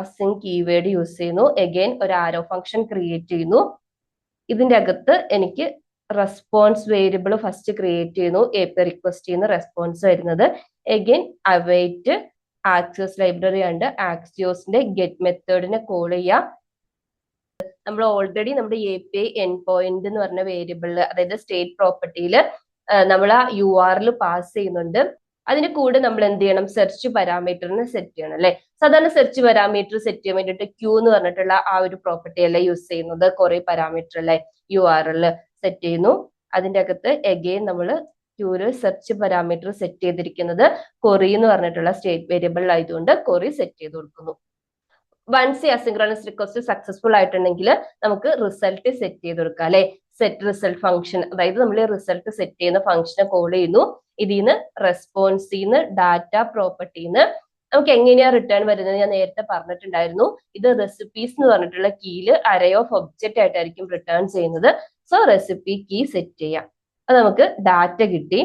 അസിൻക് കീവേഡ് യൂസ് ചെയ്യുന്നു. അഗൈൻ ഒരു ആരോ ഫംഗ്ഷൻ ക്രിയേറ്റ് ചെയ്യുന്നു. ഇതിന്റെ അകത്ത് എനിക്ക് റെസ്പോൺസ് വേരിയബിൾ ഫസ്റ്റ് ക്രിയേറ്റ് ചെയ്യുന്നു. API റിക്വസ്റ്റ് ചെയ്യുന്ന റെസ്പോൺസ് വരുന്നത്. അഗൈൻ അവൈറ്റ് ആക്സസ് ലൈബ്രറി ഉണ്ട്. ആക്സിയോസിന്റെ ഗെറ്റ് മെത്തേഡിനെ കോൾ ചെയ്യാം. നമ്മൾ ഓൾറെഡി നമ്മുടെ API എൻഡ് പോയിന്റ് എന്ന് പറഞ്ഞ വേരിയബിളിൽ, അതായത് സ്റ്റേറ്റ് പ്രോപ്പർട്ടിയിൽ നമ്മൾ ആ URL പാസ് ചെയ്യുന്നുണ്ട്. അതിന് കൂടെ നമ്മൾ എന്ത് ചെയ്യണം, സെർച്ച് പാരാമീറ്ററിന് സെറ്റ് ചെയ്യണം അല്ലെ. സാധാരണ സെർച്ച് പാരാമീറ്റർ സെറ്റ് ചെയ്യാൻ വേണ്ടിയിട്ട് Q എന്ന് പറഞ്ഞിട്ടുള്ള ആ ഒരു പ്രോപ്പർട്ടി അല്ലേ യൂസ് ചെയ്യുന്നത്. കുറെ പാരാമീറ്റർ അല്ലെ URL സെറ്റ് ചെയ്യുന്നു. അതിന്റെ അകത്ത് എഗെയിൻ നമ്മൾ Q സെർച്ച് പാരാമീറ്റർ സെറ്റ് ചെയ്തിരിക്കുന്നത് കൊറി എന്ന് പറഞ്ഞിട്ടുള്ള സ്റ്റേറ്റ് വേരിയബിൾ ആയതുകൊണ്ട് കൊറി സെറ്റ് ചെയ്ത് കൊടുക്കുന്നു. വൺസ് അസിൻക്രണസ് റിക്വസ്റ്റ് സക്സസ്ഫുൾ ആയിട്ടുണ്ടെങ്കിൽ നമുക്ക് റിസൾട്ട് സെറ്റ് ചെയ്ത് കൊടുക്കാം അല്ലെ. സെറ്റ് റിസൾട്ട് ഫംഗ്ഷൻ, അതായത് നമ്മൾ റിസൾട്ട് സെറ്റ് ചെയ്യുന്ന ഫംഗ്ഷനെ കോൾ ചെയ്യുന്നു. ഇതിന്ന് റെസ്പോൺസിന്ന് ഡാറ്റ പ്രോപ്പർട്ടിന്ന് നമുക്ക് എങ്ങനെയാ റിട്ടേൺ വരുന്നത് ഞാൻ നേരത്തെ പറഞ്ഞിട്ടുണ്ടായിരുന്നു. ഇത് റെസിപ്പീസ് എന്ന് പറഞ്ഞിട്ടുള്ള കീയില് അറേ ഓഫ് ഒബ്ജക്റ്റ് ആയിട്ടായിരിക്കും റിട്ടേൺ ചെയ്യുന്നത്. സോ റെസിപ്പി കീ സെറ്റ് ചെയ്യാം. അത് നമുക്ക് ഡാറ്റ കിട്ടി.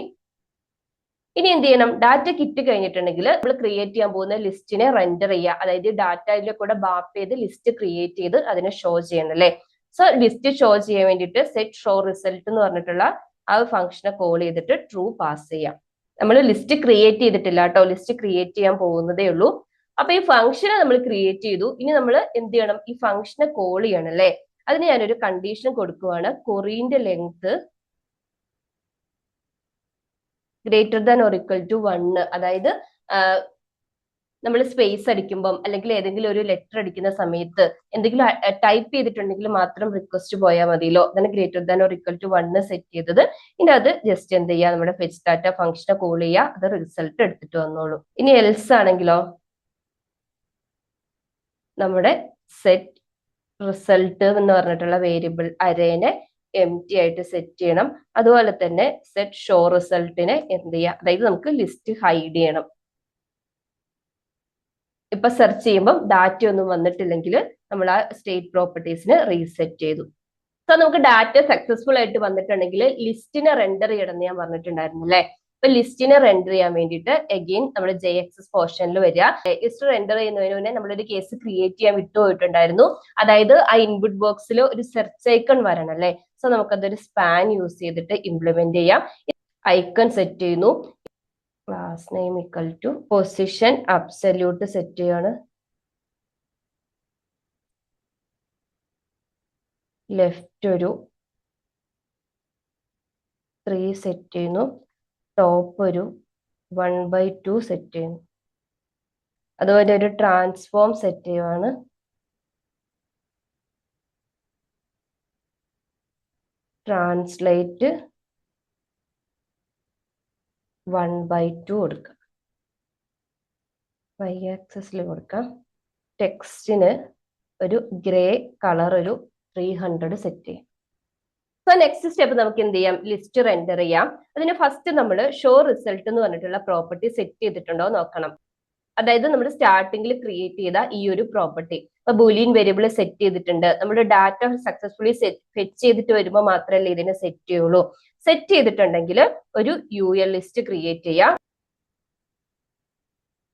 ഇനി എന്ത് ചെയ്യണം, ഡാറ്റ കിട്ടി കഴിഞ്ഞിട്ടുണ്ടെങ്കിൽ നമ്മൾ ക്രിയേറ്റ് ചെയ്യാൻ പോകുന്ന ലിസ്റ്റിനെ റെൻഡർ ചെയ്യുക. അതായത് ഡാറ്റയിലെ കൂടെ മാപ്പ് ചെയ്ത് ലിസ്റ്റ് ക്രിയേറ്റ് ചെയ്ത് അതിനെ ഷോ ചെയ്യണം അല്ലെ. സോ ലിസ്റ്റ് ഷോ ചെയ്യാൻ വേണ്ടിയിട്ട് സെറ്റ് ഷോ റിസൾട്ട് എന്ന് പറഞ്ഞിട്ടുള്ള ആ ഫംഗ്ഷനെ കോൾ ചെയ്തിട്ട് ട്രൂ പാസ് ചെയ്യാം. നമ്മൾ ലിസ്റ്റ് ക്രിയേറ്റ് ചെയ്തിട്ടില്ല കേട്ടോ, ലിസ്റ്റ് ക്രിയേറ്റ് ചെയ്യാൻ പോകുന്നതേ ഉള്ളൂ. അപ്പൊ ഈ ഫംഗ്ഷനെ നമ്മൾ ക്രിയേറ്റ് ചെയ്തു. ഇനി നമ്മൾ എന്ത് ചെയ്യണം, ഈ ഫംഗ്ഷനെ കോൾ ചെയ്യണം അല്ലെ. അതിന് ഞാനൊരു കണ്ടീഷൻ കൊടുക്കുവാണ്. കൊറിന്റെ length greater than or equal to 1. അതായത് നമ്മൾ സ്പേസ് അടിക്കുമ്പം അല്ലെങ്കിൽ ഏതെങ്കിലും ഒരു ലെറ്റർ അടിക്കുന്ന സമയത്ത് എന്തെങ്കിലും ടൈപ്പ് ചെയ്തിട്ടുണ്ടെങ്കിൽ മാത്രം റിക്വസ്റ്റ് പോയാൽ മതിയല്ലോ. അതാണ് greater than or equal to 1 set ചെയ്തത്. ഇനി അത് ജസ്റ്റ് എന്ത് ചെയ്യുക, നമ്മുടെ ഫെച്ച് ഡാറ്റ ഫംഗ്ഷനെ കോൾ ചെയ്യുക. അത് റിസൾട്ട് എടുത്തിട്ട് വന്നോളൂ. ഇനി എൽസ് ആണെങ്കിലോ നമ്മുടെ സെറ്റ് റിസൾട്ട് എന്ന് പറഞ്ഞിട്ടുള്ള വേരിയബിൾ അരേനെ എംപ്റ്റി ആയിട്ട് സെറ്റ് ചെയ്യണം. അതുപോലെ തന്നെ സെറ്റ് ഷോ റിസൾട്ടിനെ എന്ത് ചെയ്യുക, അതായത് നമുക്ക് ലിസ്റ്റ് ഹൈഡ് ചെയ്യണം. ഇപ്പൊ സെർച്ച് ചെയ്യുമ്പോൾ ഡാറ്റ ഒന്നും വന്നിട്ടില്ലെങ്കിൽ നമ്മൾ ആ സ്റ്റേറ്റ് പ്രോപ്പർട്ടീസിന് റീസെറ്റ് ചെയ്തു. സോ നമുക്ക് ഡാറ്റ സക്സസ്ഫുൾ ആയിട്ട് വന്നിട്ടുണ്ടെങ്കിൽ ലിസ്റ്റിനെ റെൻഡർ ചെയ്യണം ഞാൻ പറഞ്ഞിട്ടുണ്ടായിരുന്നു അല്ലെ. ഇപ്പൊ ലിസ്റ്റിനെ റെൻഡർ ചെയ്യാൻ വേണ്ടിയിട്ട് അഗെയിൻ നമ്മൾ JXS പോർഷനിൽ വരിക. ലിസ്റ്റ് റെൻഡർ ചെയ്യുന്നതിന് മുന്നേ നമ്മളൊരു കേസ് ക്രിയേറ്റ് ചെയ്യാൻ വിട്ടുപോയിട്ടുണ്ടായിരുന്നു. അതായത് ആ ഇൻപുട്ട് ബോക്സിൽ ഒരു സെർച്ച് ഐക്കൺ വരണം അല്ലെ. സോ നമുക്കതൊരു സ്പാൻ യൂസ് ചെയ്തിട്ട് ഇംപ്ലിമെന്റ് ചെയ്യാം. ഐക്കൺ സെറ്റ് ചെയ്യുന്നു. Class name equal to position absolute set ചെയ്യാണ്. ലെഫ്റ്റ് ഒരു 3 സെറ്റ് ചെയ്യുന്നു. ടോപ്പ് ഒരു 1/2 സെറ്റ് ചെയ്യുന്നു. അതുപോലെ ഒരു ട്രാൻസ്ഫോം സെറ്റ് ചെയ്യുവാണ്. ട്രാൻസ്ലേറ്റ് 1/2 കൊടുക്കാം. Y ആക്സിസിൽ കൊടുക്കാം. ടെക്സ്റ്റിന് ഒരു ഗ്രേ കളർ ഒരു 300 സെറ്റ് ചെയ്യാം. സോ നെക്സ്റ്റ് സ്റ്റെപ്പ് നമുക്ക് എന്ത് ചെയ്യാം, ലിസ്റ്റ് റെൻഡർ ചെയ്യാം. അതിന് ഫസ്റ്റ് നമ്മൾ ഷോ റിസൾട്ട് എന്ന് പറഞ്ഞിട്ടുള്ള പ്രോപ്പർട്ടി സെറ്റ് ചെയ്തിട്ടുണ്ടോ നോക്കണം. അതായത് നമ്മൾ സ്റ്റാർട്ടിങ്ങിൽ ക്രിയേറ്റ് ചെയ്ത ഈ ഒരു പ്രോപ്പർട്ടി ഇപ്പൊ ബൂലിയൻ വേരിയബിൾ സെറ്റ് ചെയ്തിട്ടുണ്ട്. നമ്മുടെ ഡാറ്റ സക്സസ്ഫുള്ളി ഫെച്ച് ചെയ്തിട്ട് വരുമ്പോൾ മാത്രമല്ലേ ഇതിനെ സെറ്റ് ചെയ്യുള്ളൂ. സെറ്റ് ചെയ്തിട്ടുണ്ടെങ്കിൽ ഒരു UL ലിസ്റ്റ് ക്രിയേറ്റ് ചെയ്യാം.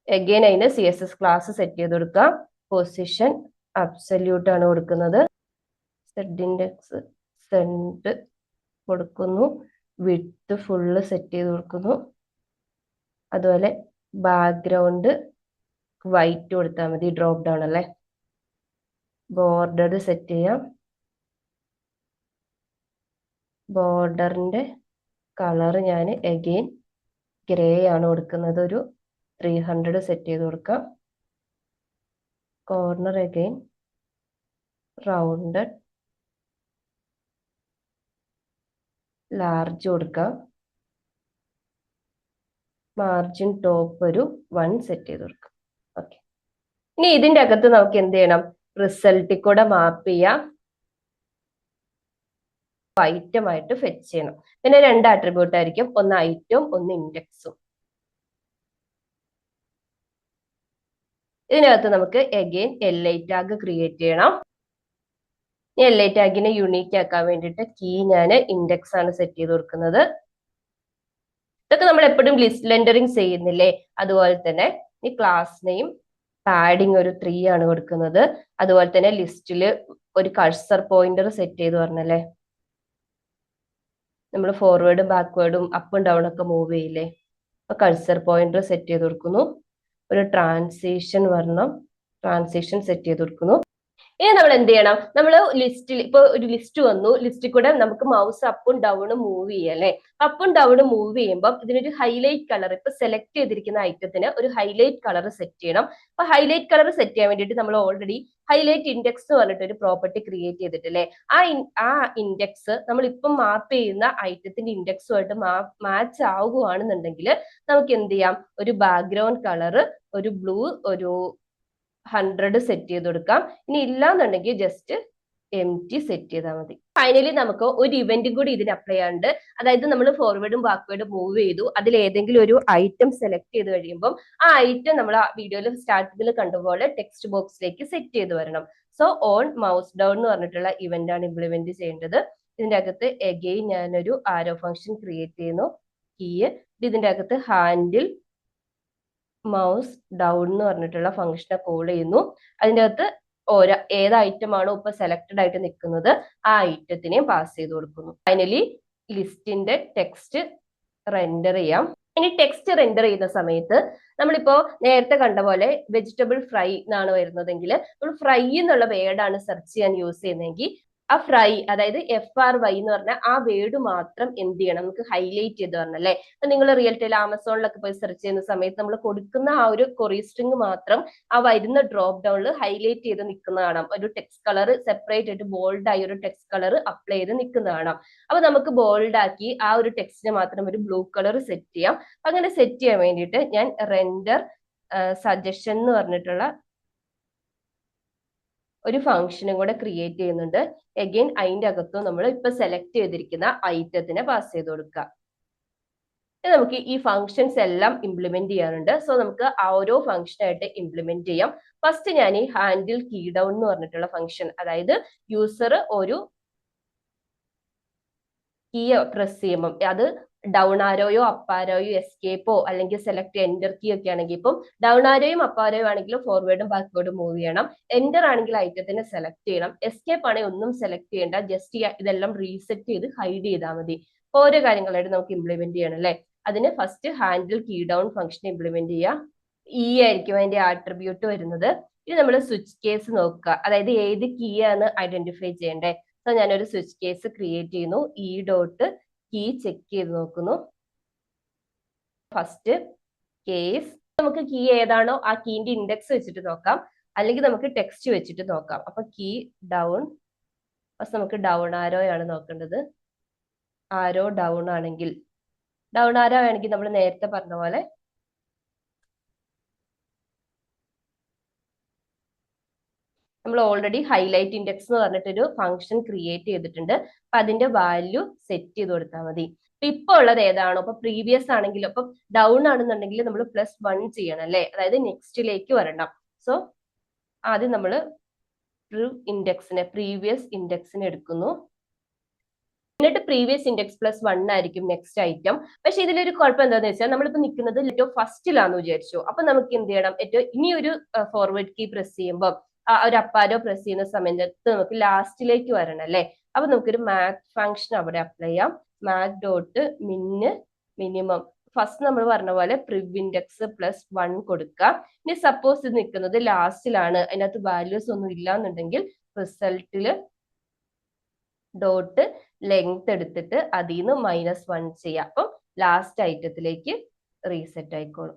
അഗൈൻ അതിന് CSS ക്ലാസ് സെറ്റ് ചെയ്ത് കൊടുക്കാം. പൊസിഷൻ അബ്സല്യൂട്ട് ആണ് കൊടുക്കുന്നത്. സെഡ് ഇൻഡെക്സ് സെൻഡ് കൊടുക്കുന്നു, വിഡ്ത്ത് ഫുള്ള് സെറ്റ് ചെയ്ത് കൊടുക്കുന്നു. അതുപോലെ ബാക്ക്ഗ്രൗണ്ട് വൈറ്റ് കൊടുത്താൽ മതി, ഡ്രോപ്പ് ഡൗൺ അല്ലേ. ബോർഡർ സെറ്റ് ചെയ്യാം. ബോർഡറിന്റെ കളർ ഞാൻ അഗെയിൻ ഗ്രേ ആണ് കൊടുക്കുന്നത്. ഒരു 300 സെറ്റ് ചെയ്ത് കൊടുക്കാം. കോർണർ അഗെയിൻ റൗണ്ടഡ്, ലാർജ് കൊടുക്കാം. മാർജിൻ ടോപ്പ് ഒരു 1 സെറ്റ് ചെയ്ത് കൊടുക്കാം. ഓക്കെ, ഇനി ഇതിന്റെ അകത്ത് നമുക്ക് എന്ത് ചെയ്യണം? റിസൾട്ടിൽ കൂടെ മാപ്പ് ചെയ്യാം, ഐറ്റം ആയിട്ട് ഫെച്ച് ചെയ്യണം. പിന്നെ 2 ആട്രിബ്യൂട്ട് ആയിരിക്കും, ഒന്ന് ഐറ്റവും ഒന്ന് ഇൻഡെക്സും. ഇതിനകത്ത് നമുക്ക് അഗെയിൻ LI ടാഗ് ക്രിയേറ്റ് ചെയ്യണം. LI ടാഗിനെ യുണീക്ക് ആക്കാൻ വേണ്ടിയിട്ട് കീ ഞാൻ ഇൻഡെക്സ് ആണ് സെറ്റ് ചെയ്ത് കൊടുക്കുന്നത്. ഇതൊക്കെ നമ്മൾ എപ്പോഴും ലിസ്റ്റ് ലെൻഡറിങ് ചെയ്യുന്നില്ലേ, അതുപോലെ തന്നെ ഈ ക്ലാസ് നെയിം പാഡിങ് ഒരു 3 ആണ് കൊടുക്കുന്നത്. അതുപോലെ തന്നെ ലിസ്റ്റിൽ ഒരു കഴ്സർ പോയിന്റർ സെറ്റ് ചെയ്ത് പറഞ്ഞല്ലേ, നമ്മൾ ഫോർവേഡും ബാക്ക്വേർഡും അപ്പും ഡൗൺ ഒക്കെ മൂവ് ചെയ്യില്ലേ, അപ്പൊ കഴ്സർ പോയിന്റർ സെറ്റ് ചെയ്ത് കൊടുക്കുന്നു. ഒരു ട്രാൻസിഷൻ വരണം, ട്രാൻസിഷൻ സെറ്റ് ചെയ്ത് കൊടുക്കുന്നു. ഇനി നമ്മൾ എന്ത് ചെയ്യണം? നമ്മൾ ലിസ്റ്റിൽ ഇപ്പൊ ഒരു ലിസ്റ്റ് വന്നു, ലിസ്റ്റിൽ കൂടെ നമുക്ക് മൗസ് അപ്പും ഡൗണും മൂവ് ചെയ്യല്ലേ. അപ്പും ഡൗണും മൂവ് ചെയ്യുമ്പോൾ ഇതിനൊരു ഹൈലൈറ്റ് കളർ, ഇപ്പൊ സെലക്ട് ചെയ്തിരിക്കുന്ന ഐറ്റത്തിന് ഒരു ഹൈലൈറ്റ് കളർ സെറ്റ് ചെയ്യണം. അപ്പൊ ഹൈലൈറ്റ് കളർ സെറ്റ് ചെയ്യാൻ വേണ്ടിയിട്ട് നമ്മൾ ഓൾറെഡി ഹൈലൈറ്റ് ഇൻഡെക്സ് എന്ന് പറഞ്ഞിട്ട് ഒരു പ്രോപ്പർട്ടി ക്രിയേറ്റ് ചെയ്തിട്ടില്ലേ. ആ ഇൻഡെക്സ് നമ്മൾ ഇപ്പം മാപ്പ് ചെയ്യുന്ന ഐറ്റത്തിന്റെ ഇൻഡെക്സുമായിട്ട് മാച്ച് ആവുകയാണെന്നുണ്ടെങ്കിൽ നമുക്ക് എന്ത് ചെയ്യാം? ഒരു ബാക്ക്ഗ്രൗണ്ട് കളർ ഒരു ബ്ലൂ ഒരു 100 സെറ്റ് ചെയ്ത് കൊടുക്കാം. ഇനി ഇല്ലാന്നുണ്ടെങ്കിൽ ജസ്റ്റ് empty സെറ്റ് ചെയ്താൽ മതി. ഫൈനലി നമുക്ക് ഒരു ഇവന്റ് കൂടി ഇതിന് അപ്ലൈ ചെയ്യാണ്ട്, അതായത് നമ്മൾ ഫോർവേഡും ബാക്ക്വേർഡും മൂവ് ചെയ്തു, അതിൽ ഏതെങ്കിലും ഒരു ഐറ്റം സെലക്ട് ചെയ്ത് കഴിയുമ്പോൾ ആ ഐറ്റം നമ്മൾ ആ വീഡിയോയിൽ സ്റ്റാർട്ടിങ്ങിൽ കണ്ടുപോലെ ടെക്സ്റ്റ് ബോക്സിലേക്ക് സെറ്റ് ചെയ്ത് വരണം. സോ ഓൺ മൗസ് ഡൗൺ എന്ന് പറഞ്ഞിട്ടുള്ള ഇവന്റ് ആണ് ഇംപ്ലിമെന്റ് ചെയ്യേണ്ടത്. ഇതിന്റെ അകത്ത് അഗെയിൻ ഞാനൊരു ആരോ ഫംഗ്ഷൻ ക്രിയേറ്റ് ചെയ്യുന്നു, കീ. ഇതിന്റെ അകത്ത് ഹാൻഡിൽ മൗസ് ഡൗൺ എന്ന് പറഞ്ഞിട്ടുള്ള ഫംഗ്ഷനെ കോൾ ചെയ്യുന്നു. അതിൻ്റെ അകത്ത് ഏത് ഐറ്റം ആണോ ഇപ്പൊ സെലക്ടഡ് ആയിട്ട് നിൽക്കുന്നത് ആ ഐറ്റത്തിനെയും പാസ് ചെയ്ത് കൊടുക്കുന്നു. ഫൈനലി ലിസ്റ്റിന്റെ ടെക്സ്റ്റ് റെൻഡർ ചെയ്യാം. ഇനി ടെക്സ്റ്റ് റെൻഡർ ചെയ്യുന്ന സമയത്ത് നമ്മളിപ്പോ നേരത്തെ കണ്ട പോലെ വെജിറ്റബിൾ ഫ്രൈ എന്നാണ് വരുന്നതെങ്കിൽ നമ്മൾ ഫ്രൈ എന്നുള്ള വേർഡാണ് സെർച്ച് ചെയ്യാൻ യൂസ് ചെയ്യുന്നതെങ്കിൽ ആ ഫ്രൈ, അതായത് FRY എന്ന് പറഞ്ഞാൽ ആ വേർഡ് മാത്രം എന്ത് ചെയ്യണം? നമുക്ക് ഹൈലൈറ്റ് ചെയ്ത് പറഞ്ഞല്ലേ. അപ്പൊ നിങ്ങൾ റിയൽ ടൈം ആമസോണിലൊക്കെ പോയി സെർച്ച് ചെയ്യുന്ന സമയത്ത് നമ്മൾ കൊടുക്കുന്ന ആ ഒരു കൊറി സ്ട്രിങ് മാത്രം ആ വരുന്ന ഡ്രോപ്പ് ഡൗണിൽ ഹൈലൈറ്റ് ചെയ്ത് നിൽക്കുന്ന കാണാം. ഒരു ടെക്സ്റ്റ് കളർ സെപ്പറേറ്റ് ആയിട്ട് ബോൾഡ് ആയി ഒരു ടെക്സ്റ്റ് കളർ അപ്ലൈ ചെയ്ത് നിൽക്കുന്ന കാണാം. അപ്പൊ നമുക്ക് ബോൾഡ് ആക്കി ആ ഒരു ടെക്സ്റ്റിന് മാത്രം ഒരു ബ്ലൂ കളർ സെറ്റ് ചെയ്യാം. അങ്ങനെ സെറ്റ് ചെയ്യാൻ വേണ്ടിയിട്ട് ഞാൻ റെൻഡർ സജഷൻ എന്ന് പറഞ്ഞിട്ടുള്ള ഒരു ഫംഗ്ഷനും കൂടെ ക്രിയേറ്റ് ചെയ്യുന്നുണ്ട്. അഗെയിൻ അതിന്റെ അകത്തും നമ്മൾ ഇപ്പൊ സെലക്ട് ചെയ്തിരിക്കുന്ന ഐറ്റത്തിനെ പാസ് ചെയ്ത് കൊടുക്കുക. നമുക്ക് ഈ ഫംഗ്ഷൻസ് എല്ലാം ഇംപ്ലിമെന്റ് ചെയ്യാനുണ്ട്. സോ നമുക്ക് ആ ഓരോ ഫംഗ്ഷനായിട്ട് ഇംപ്ലിമെന്റ് ചെയ്യാം. ഫസ്റ്റ് ഞാൻ ഈ ഹാൻഡിൽ കീ ഡൗൺ എന്ന് പറഞ്ഞിട്ടുള്ള ഫംഗ്ഷൻ, അതായത് യൂസർ ഒരു കീ പ്രസ് ചെയ്യുമ്പോൾ അത് ഡൗൺ ആരോയോ അപ്പ് ആരോയോ എസ്കേപ്പോ അല്ലെങ്കിൽ സെലക്ട് എൻറ്റർ കീ ഒക്കെ ആണെങ്കിൽ ഇപ്പം ഡൗൺ ആരോയും അപ്പ് ആരോയും ആണെങ്കിലും ഫോർവേഡും ബാക്ക്വേർഡും മൂവ് ചെയ്യണം. എൻറ്റർ ആണെങ്കിൽ ഐറ്റത്തിനെ സെലക്ട് ചെയ്യണം. എസ്കേപ്പ് ആണെങ്കിൽ ഒന്നും സെലക്ട് ചെയ്യേണ്ട, ജസ്റ്റ് ഇതെല്ലാം റീസെറ്റ് ചെയ്ത് ഹൈഡ് ചെയ്താൽ മതി. ഓരോ കാര്യങ്ങളായിട്ട് നമുക്ക് ഇംപ്ലിമെന്റ് ചെയ്യണം അല്ലേ. അതിന് first handle key down function implement ചെയ്യാം. ആയിരിക്കും അതിന്റെ ആട്രിബ്യൂട്ട് വരുന്നത്. ഇനി നമ്മൾ സ്വിച്ച് കേസ് നോക്കുക, അതായത് ഏത് കീ ആണ് ഐഡന്റിഫൈ ചെയ്യേണ്ടേ. സോ ഞാനൊരു സ്വിച്ച് കേസ് ക്രിയേറ്റ് ചെയ്യുന്നു. ഡോട്ട് കീ ചെക്ക് ചെയ്ത് നോക്കുന്നു. ഫസ്റ്റ് കേസ് നമുക്ക് കീ ഏതാണോ ആ കീന്റെ ഇൻഡെക്സ് വെച്ചിട്ട് നോക്കാം, അല്ലെങ്കിൽ നമുക്ക് ടെക്സ്റ്റ് വെച്ചിട്ട് നോക്കാം. അപ്പൊ കീ ഡൗൺ, ഫസ്റ്റ് നമുക്ക് ഡൗൺ ആരോ ആണ് നോക്കേണ്ടത്. ആരോ ഡൗൺ ആണെങ്കിൽ നമ്മൾ നേരത്തെ പറഞ്ഞ പോലെ നമ്മൾ ഓൾറെഡി ഹൈലൈറ്റ് ഇൻഡെക്സ് എന്ന് പറഞ്ഞിട്ടൊരു ഫംഗ്ഷൻ ക്രിയേറ്റ് ചെയ്തിട്ടുണ്ട്. അപ്പൊ അതിന്റെ വാല്യൂ സെറ്റ് ചെയ്ത് കൊടുത്താൽ മതി. ഇപ്പൊ ഉള്ളത് ഏതാണോ, ഇപ്പൊ പ്രീവിയസ് ആണെങ്കിലും ഇപ്പൊ ഡൗൺ ആണെന്നുണ്ടെങ്കിൽ നമ്മൾ +1 ചെയ്യണം അല്ലെ, അതായത് നെക്സ്റ്റിലേക്ക് വരണം. സോ ആദ്യം നമ്മൾ പ്രീവിയസ് ഇൻഡെക്സിനെ എടുക്കുന്നു. എന്നിട്ട് പ്രീവിയസ് ഇൻഡെക്സ് +1 ആയിരിക്കും നെക്സ്റ്റ് ഐറ്റം. പക്ഷെ ഇതിലൊരു കുഴപ്പം എന്താണെന്ന് വെച്ചാൽ നമ്മളിപ്പോ നിൽക്കുന്നത് ഏറ്റവും ഫസ്റ്റിലാന്ന് വിചാരിച്ചു. അപ്പൊ നമുക്ക് എന്ത് ചെയ്യണം? ഇനി ഒരു ഫോർവേഡ് കീ പ്രസ് ചെയ്യുമ്പോൾ ഒരു അപ്പ് ആരോ പ്രസ് ചെയ്യുന്ന സമയത്ത് നമുക്ക് ലാസ്റ്റിലേക്ക് വരണം അല്ലെ. അപ്പൊ നമുക്കൊരു മാത്ത് ഫംഗ്ഷൻ അവിടെ അപ്ലൈ ചെയ്യാം. മാത്ത് ഡോട്ട് മിനിമം ഫസ്റ്റ് നമ്മൾ പറഞ്ഞ പോലെ പ്രിവ് ഇൻഡെക്സ് +1 കൊടുക്കുക. ഇനി സപ്പോസ് ഇത് നിൽക്കുന്നത് ലാസ്റ്റിലാണ്, അതിനകത്ത് വാല്യൂസ് ഒന്നും ഇല്ല എന്നുണ്ടെങ്കിൽ റിസൾട്ടില് ഡോട്ട് ലെങ്ത് എടുത്തിട്ട് അതിൽ നിന്ന് -1 ചെയ്യാം. അപ്പം ലാസ്റ്റ് ഐറ്റത്തിലേക്ക് റീസെറ്റ് ആയിക്കോളും.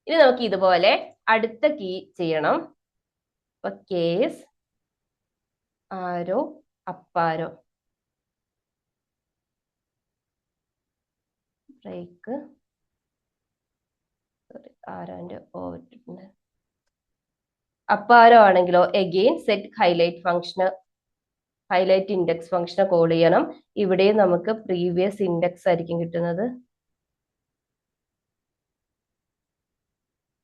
ഇനി നമുക്ക് ഇതുപോലെ അടുത്ത കീ ചെയ്യണം. അപ്പൊ കേസ് ആരോ അപ്പാരോ ബ്രേക്ക് ആരാന്റെ ഓവർ അപ്പാരോ ആണെങ്കിലോ എഗെയിൻ സെറ്റ് ഹൈലൈറ്റ് ഫംഗ്ഷന് ഹൈലൈറ്റ് ഇൻഡെക്സ് ഫംഗ്ഷനെ കോൾ ചെയ്യണം. ഇവിടെ നമുക്ക് പ്രീവിയസ് ഇൻഡെക്സ് ആയിരിക്കും കിട്ടുന്നത്.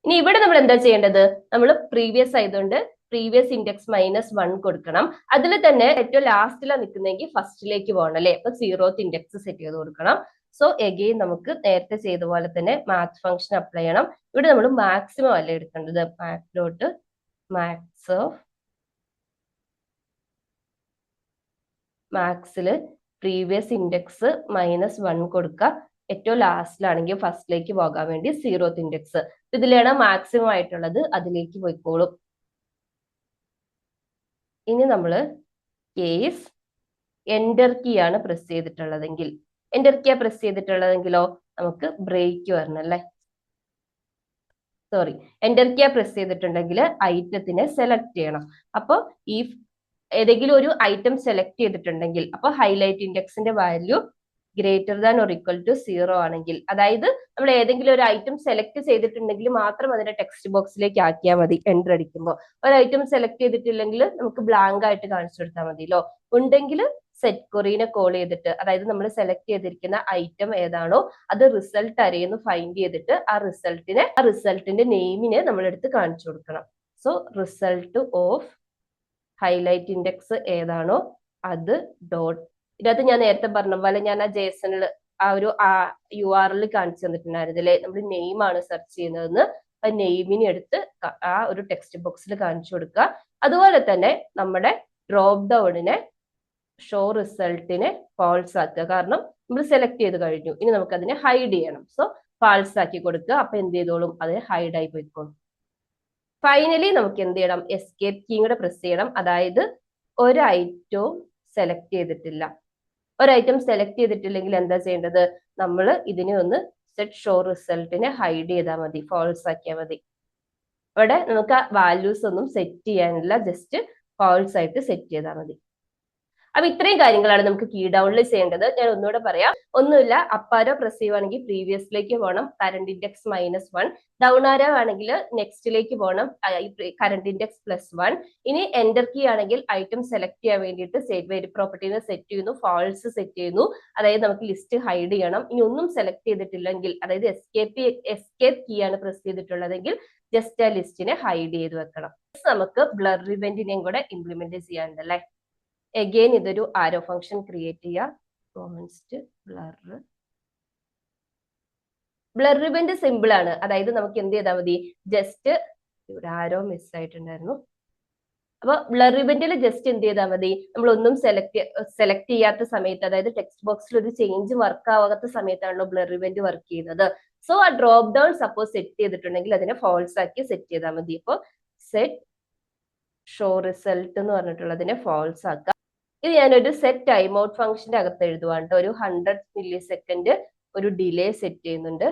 ഇനി ഇവിടെ നമ്മൾ എന്താ ചെയ്യേണ്ടത്, നമ്മൾ പ്രീവിയസ് ആയതുകൊണ്ട് പ്രീവിയസ് ഇൻഡെക്സ് -1 കൊടുക്കണം. അതിൽ തന്നെ ഏറ്റവും ലാസ്റ്റിലാണ് നിൽക്കുന്നതെങ്കിൽ ഫസ്റ്റിലേക്ക് പോകണം അല്ലെ. അപ്പൊ 0th ഇൻഡെക്സ് സെറ്റ് ചെയ്ത് കൊടുക്കണം. സോ എഗെയിൻ നമുക്ക് നേരത്തെ ചെയ്ത പോലെ തന്നെ മാത്ത് ഫംഗ്ഷൻ അപ്ലൈ ചെയ്യണം. ഇവിടെ നമ്മൾ മാക്സിമം അല്ല എടുക്കേണ്ടത്. മാത്ത് ഡോട്ട് മാക്സ് ഓഫ് മാക്സില് പ്രീവിയസ് ഇൻഡെക്സ് -1 കൊടുക്കുക. ഏറ്റവും ലാസ്റ്റിലാണെങ്കിൽ ഫസ്റ്റിലേക്ക് പോകാൻ വേണ്ടി 0th ഇൻഡെക്സ്. ഇതിലാണ് മാക്സിമം ആയിട്ടുള്ളത്, അതിലേക്ക് പോയിക്കോളും. ഇനി നമ്മള് കേസ് എൻ്റർ കീ ആണ് പ്രസ് ചെയ്തിട്ടുള്ളതെങ്കിൽ, എൻ്റർ കീ പ്രസ് ചെയ്തിട്ടുള്ളതെങ്കിലോ നമുക്ക് ബ്രേക്ക് വരണം അല്ലെ. സോറി, എൻ്റർ കീ പ്രസ് ചെയ്തിട്ടുണ്ടെങ്കിൽ ഐറ്റത്തിനെ സെലക്ട് ചെയ്യണം. അപ്പൊ ഈ ഏതെങ്കിലും ഒരു ഐറ്റം സെലക്ട് ചെയ്തിട്ടുണ്ടെങ്കിൽ അപ്പൊ ഹൈലൈറ്റ് ഇൻഡെക്സിന്റെ വാല്യൂ >= 0 ആണെങ്കിൽ, അതായത് നമ്മൾ ഏതെങ്കിലും ഒരു ഐറ്റം സെലക്ട് ചെയ്തിട്ടുണ്ടെങ്കിൽ മാത്രം അതിന്റെ ടെക്സ്റ്റ് ബോക്സിലേക്ക് ആക്കിയാൽ മതി. എൻ്റർ അടിക്കുമ്പോൾ ഒരു ഐറ്റം സെലക്ട് ചെയ്തിട്ടില്ലെങ്കിൽ നമുക്ക് ബ്ലാങ്ക് ആയിട്ട് കാണിച്ചു കൊടുത്താൽ മതിയല്ലോ. ഉണ്ടെങ്കിൽ സെറ്റ് ക്വറീനെ കോൾ ചെയ്തിട്ട്, അതായത് നമ്മൾ സെലക്ട് ചെയ്തിരിക്കുന്ന ഐറ്റം ഏതാണോ അത് റിസൾട്ട് അരേന്ന് ഫൈൻഡ് ചെയ്തിട്ട് ആ റിസൾട്ടിന്റെ നെയിമിനെ നമ്മളെടുത്ത് കാണിച്ചു കൊടുക്കണം. So result of highlight index ഏതാണോ അത് ഡോട്ട്, ഇതിനകത്ത് ഞാൻ നേരത്തെ പറഞ്ഞ പോലെ ഞാൻ ആ JSON-ൽ ആ ഒരു URL കാണിച്ചു തന്നിട്ടുണ്ടായിരുന്നു അല്ലെ. നമ്മൾ നെയിം ആണ് സെർച്ച് ചെയ്യുന്നതെന്ന് ആ നെയിമിനെ എടുത്ത് ആ ഒരു ടെക്സ്റ്റ് ബോക്സിൽ കാണിച്ചു കൊടുക്കുക. അതുപോലെ തന്നെ നമ്മുടെ ഡ്രോപ്പ് ഡൗണിനെ ഷോ റിസൾട്ടിനെ ഫാൾസ് ആക്കുക. കാരണം നമ്മൾ സെലക്ട് ചെയ്ത് കഴിഞ്ഞു, ഇനി നമുക്ക് അതിനെ ഹൈഡ് ചെയ്യണം. സോ ഫാൾസ് ആക്കി കൊടുക്കുക. അപ്പൊ എന്ത് ചെയ്തോളും, അത് ഹൈഡ് ആയി പോയിക്കോളും. ഫൈനലി നമുക്ക് എന്ത് ചെയ്യണം, എസ്കേപ്പ് കീ കൂടെ പ്രസ് ചെയ്യണം. അതായത് ഒരു ഐറ്റവും സെലക്ട് ചെയ്തിട്ടില്ല. ഒരു ഐറ്റം സെലക്ട് ചെയ്തിട്ടില്ലെങ്കിൽ എന്താ ചെയ്യേണ്ടത്, നമ്മൾ ഇതിനെ ഒന്ന് സെറ്റ് ഷോ റിസൾട്ടിനെ ഹൈഡ് ചെയ്താൽ മതി, ഫാൾസ് ആക്കിയാൽ മതി. ഇവിടെ നമുക്ക് വാല്യൂസ് ഒന്നും സെറ്റ് ചെയ്യാനില്ല, ജസ്റ്റ് ഫാൾസ് ആയിട്ട് സെറ്റ് ചെയ്താൽ മതി. അപ്പൊ ഇത്രയും കാര്യങ്ങളാണ് നമുക്ക് കീ ഡൗണിൽ ചെയ്യേണ്ടത്. ഞാൻ ഒന്നുകൂടെ പറയാം. ഒന്നുമില്ല, അപ്പ് ആരോ പ്രസ് ചെയ്യുവാണെങ്കിൽ പ്രീവിയസിലേക്ക് പോകണം, കറന്റ് ഇൻഡെക്സ് -1. ഡൗൺ ആരോ ആണെങ്കിൽ നെക്സ്റ്റിലേക്ക് പോകണം, കറന്റ് ഇൻഡെക്സ് +1. ഇനി എൻ്റർ കീ ആണെങ്കിൽ ഐറ്റം സെലക്ട് ചെയ്യാൻ വേണ്ടിയിട്ട് സെറ്റ് വെരി പ്രോപ്പർട്ടീനെ സെറ്റ് ചെയ്യുന്നു, ഫാൾസ് സെറ്റ് ചെയ്യുന്നു. അതായത് നമുക്ക് ലിസ്റ്റ് ഹൈഡ് ചെയ്യണം. ഇനി ഒന്നും സെലക്ട് ചെയ്തിട്ടില്ലെങ്കിൽ, അതായത് എസ്കേപ്പ് കീ ആണ് പ്രസ് ചെയ്തിട്ടുള്ളതെങ്കിൽ ജസ്റ്റ് ആ ലിസ്റ്റിനെ ഹൈഡ് ചെയ്ത് വെക്കണം. നമുക്ക് ബ്ലർ ഇവന്റിനെയും കൂടെ ഇംപ്ലിമെന്റ് ചെയ്യാനുണ്ടല്ലേ. എഗെയിൻ ഇതൊരു ആരോ ഫംഗ്ഷൻ ക്രിയേറ്റ് ചെയ്യുക. ബ്ലർ ഇവന്റ് സിമ്പിൾ ആണ്. അതായത് നമുക്ക് എന്ത് ചെയ്താൽ മതി, ജസ്റ്റ് ഇവിടെ ആരോ മിസ് ആയിട്ടുണ്ടായിരുന്നു. അപ്പൊ ബ്ലർ ഇവന്റിൽ ജസ്റ്റ് എന്ത് ചെയ്താൽ മതി, നമ്മൾ ഒന്നും സെലക്ട് ചെയ്യാത്ത സമയത്ത്, അതായത് ടെക്സ്റ്റ് ബോക്സിൽ ഒരു ചേഞ്ച് വർക്ക് ആവാത്ത സമയത്താണല്ലോ ബ്ലർ ഇവന്റ് വർക്ക് ചെയ്യുന്നത്. സോ ആ ഡ്രോപ്പ് ഡൗൺ സപ്പോസ് സെറ്റ് ചെയ്തിട്ടുണ്ടെങ്കിൽ അതിനെ ഫാൾസ് ആക്കി സെറ്റ് ചെയ്താൽ മതി. ഇപ്പൊ സെറ്റ് ഷോ റിസൾട്ട് എന്ന് പറഞ്ഞിട്ടുള്ളതിനെ ഫാൾസ് ആക്കുക. ഇത് ഞാനൊരു സെറ്റ് ടൈം ഔട്ട് ഫംഗ്ഷന്റെ അകത്ത് എഴുതുവാണ്. ഒരു 100 millisecond ഒരു ഡിലേ സെറ്റ് ചെയ്യുന്നുണ്ട്.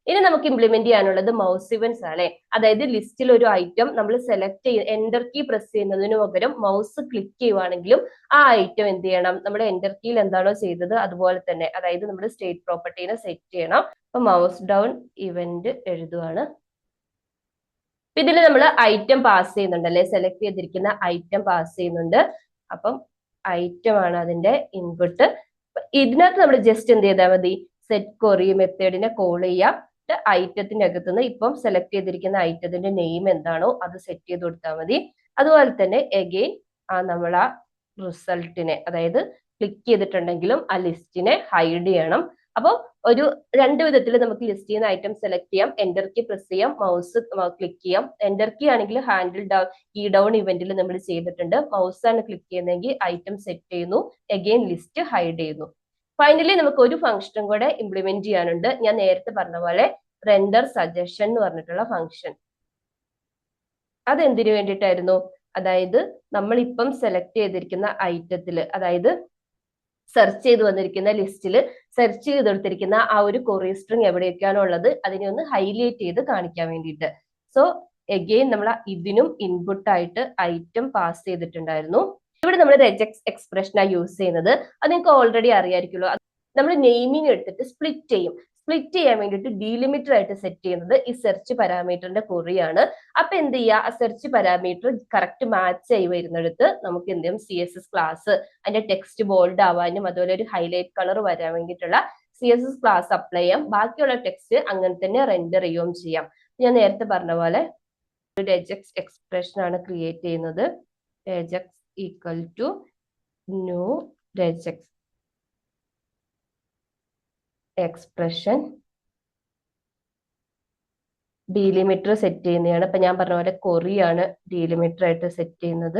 ഇനി നമുക്ക് ഇംപ്ലിമെന്റ് ചെയ്യാനുള്ളത് മൗസ് ഇവന്റ്സ് ആണ്. അതായത് ലിസ്റ്റിൽ ഒരു ഐറ്റം നമ്മൾ സെലക്ട് ചെയ്ത് എൻ്റർ കീ പ്രസ് ചെയ്യുന്നതിന് പകരം മൗസ് ക്ലിക്ക് ചെയ്യുവാണെങ്കിലും ആ ഐറ്റം എന്ത് ചെയ്യണം, നമ്മുടെ എൻ്റർ കീയിൽ എന്താണോ ചെയ്തത് അതുപോലെ തന്നെ, അതായത് നമ്മൾ സ്റ്റേറ്റ് പ്രോപ്പർട്ടീനെ സെറ്റ് ചെയ്യണം. അപ്പൊ മൗസ് ഡൗൺ ഇവന്റ് എഴുതുവാണ്. ഇതിൽ നമ്മൾ ഐറ്റം പാസ് ചെയ്യുന്നുണ്ട് അല്ലെ, സെലക്ട് ചെയ്തിരിക്കുന്ന ഐറ്റം പാസ് ചെയ്യുന്നുണ്ട്. അപ്പം ഐറ്റം ആണ് അതിന്റെ ഇൻപുട്ട്. ഇതിനകത്ത് നമ്മൾ ജസ്റ്റ് എന്ത് ചെയ്താൽ മതി, സെറ്റ് ക്വറി മെത്തേഡിനെ കോൾ ചെയ്യാം. ഐറ്റത്തിന്റെ അകത്തുനിന്ന് ഇപ്പം സെലക്ട് ചെയ്തിരിക്കുന്ന ഐറ്റത്തിന്റെ നെയിം എന്താണോ അത് സെറ്റ് ചെയ്ത് കൊടുത്താൽ മതി. അതുപോലെ തന്നെ എഗെയിൻ നമ്മൾ ആ റിസൾട്ടിനെ, അതായത് ക്ലിക്ക് ചെയ്തിട്ടുണ്ടെങ്കിലും ആ ലിസ്റ്റിനെ ഹൈഡ് ചെയ്യണം. അപ്പോൾ ഒരു രണ്ട് വിധത്തിൽ നമുക്ക് ലിസ്റ്റ് ചെയ്യുന്ന ഐറ്റം സെലക്ട് ചെയ്യാം. എന്റർ കീ പ്രസ് ചെയ്യാം, മൗസ് ക്ലിക്ക് ചെയ്യാം. എന്റർ കീ ആണെങ്കിൽ ഹാൻഡിൽ ഡൗൺ കീ ഡൗൺ ഇവന്റിൽ നമ്മൾ ചെയ്തിട്ടുണ്ട്. മൗസ് ആണ് ക്ലിക്ക് ചെയ്യുന്നതെങ്കിൽ ഐറ്റം സെറ്റ് ചെയ്യുന്നു, അഗെയിൻ ലിസ്റ്റ് ഹൈഡ് ചെയ്യുന്നു. ഫൈനലി നമുക്ക് ഒരു ഫംഗ്ഷനും കൂടെ ഇംപ്ലിമെന്റ് ചെയ്യാനുണ്ട്. ഞാൻ നേരത്തെ പറഞ്ഞ പോലെ റെൻഡർ സജഷൻ എന്ന് പറഞ്ഞിട്ടുള്ള ഫംഗ്ഷൻ. അതെന്തിനു വേണ്ടിയിട്ടായിരുന്നു? അതായത് നമ്മൾ ഇപ്പം സെലക്ട് ചെയ്തിരിക്കുന്ന ഐറ്റത്തിൽ, അതായത് സെർച്ച് ചെയ്ത് വന്നിരിക്കുന്ന ലിസ്റ്റിൽ സെർച്ച് ചെയ്തെടുത്തിരിക്കുന്ന ആ ഒരു കൊറി സ്ട്രിങ് എവിടെയൊക്കെയാണോ ഉള്ളത് അതിനെ ഒന്ന് ഹൈലൈറ്റ് ചെയ്ത് കാണിക്കാൻ വേണ്ടിയിട്ട്. സോ എഗെയിൻ നമ്മൾ ഇതിനും ഇൻപുട്ട് ആയിട്ട് ഐറ്റം പാസ് ചെയ്തിട്ടുണ്ടായിരുന്നു. ഇവിടെ നമ്മൾ regex എക്സ്പ്രഷനാണ് യൂസ് ചെയ്യുന്നത്. അത് നിങ്ങൾക്ക് ഓൾറെഡി അറിയാമായിരിക്കുമല്ലോ. നമ്മൾ നെയിമിങ് എടുത്തിട്ട് സ്പ്ലിറ്റ് ചെയ്യും. സ്പ്ലിറ്റ് ചെയ്യാൻ വേണ്ടിയിട്ട് ഡീലിമിറ്റർ ആയിട്ട് സെറ്റ് ചെയ്യുന്നത് ഈ സെർച്ച് പാരാമീറ്ററിന്റെ കൊറിയാണ്. അപ്പൊ എന്ത് ചെയ്യുക, ആ സെർച്ച് പാരാമീറ്റർ കറക്റ്റ് മാച്ച് ആയി വരുന്നിടത്ത് നമുക്ക് എന്ത് ചെയ്യും, CSS ക്ലാസ് അതിന്റെ ടെക്സ്റ്റ് ബോൾഡ് ആവാനും അതുപോലെ ഒരു ഹൈലൈറ്റ് കളർ വരാൻ വേണ്ടിയിട്ടുള്ള CSS ക്ലാസ് അപ്ലൈ ചെയ്യാം. ബാക്കിയുള്ള ടെക്സ്റ്റ് അങ്ങനെ തന്നെ റെൻഡർ ചെയ്യുകയും ചെയ്യാം. ഞാൻ നേരത്തെ പറഞ്ഞ പോലെ ഒരു regex എക്സ്പ്രഷൻ ആണ് ക്രിയേറ്റ് ചെയ്യുന്നത്. regex equal to new regex expression delimiter set ചെയ്യുന്നതാണ്. ഇപ്പൊ ഞാൻ പറഞ്ഞ പോലെ കൊറിയാണ് ഡീലിമിറ്റർ ആയിട്ട് സെറ്റ് ചെയ്യുന്നത്.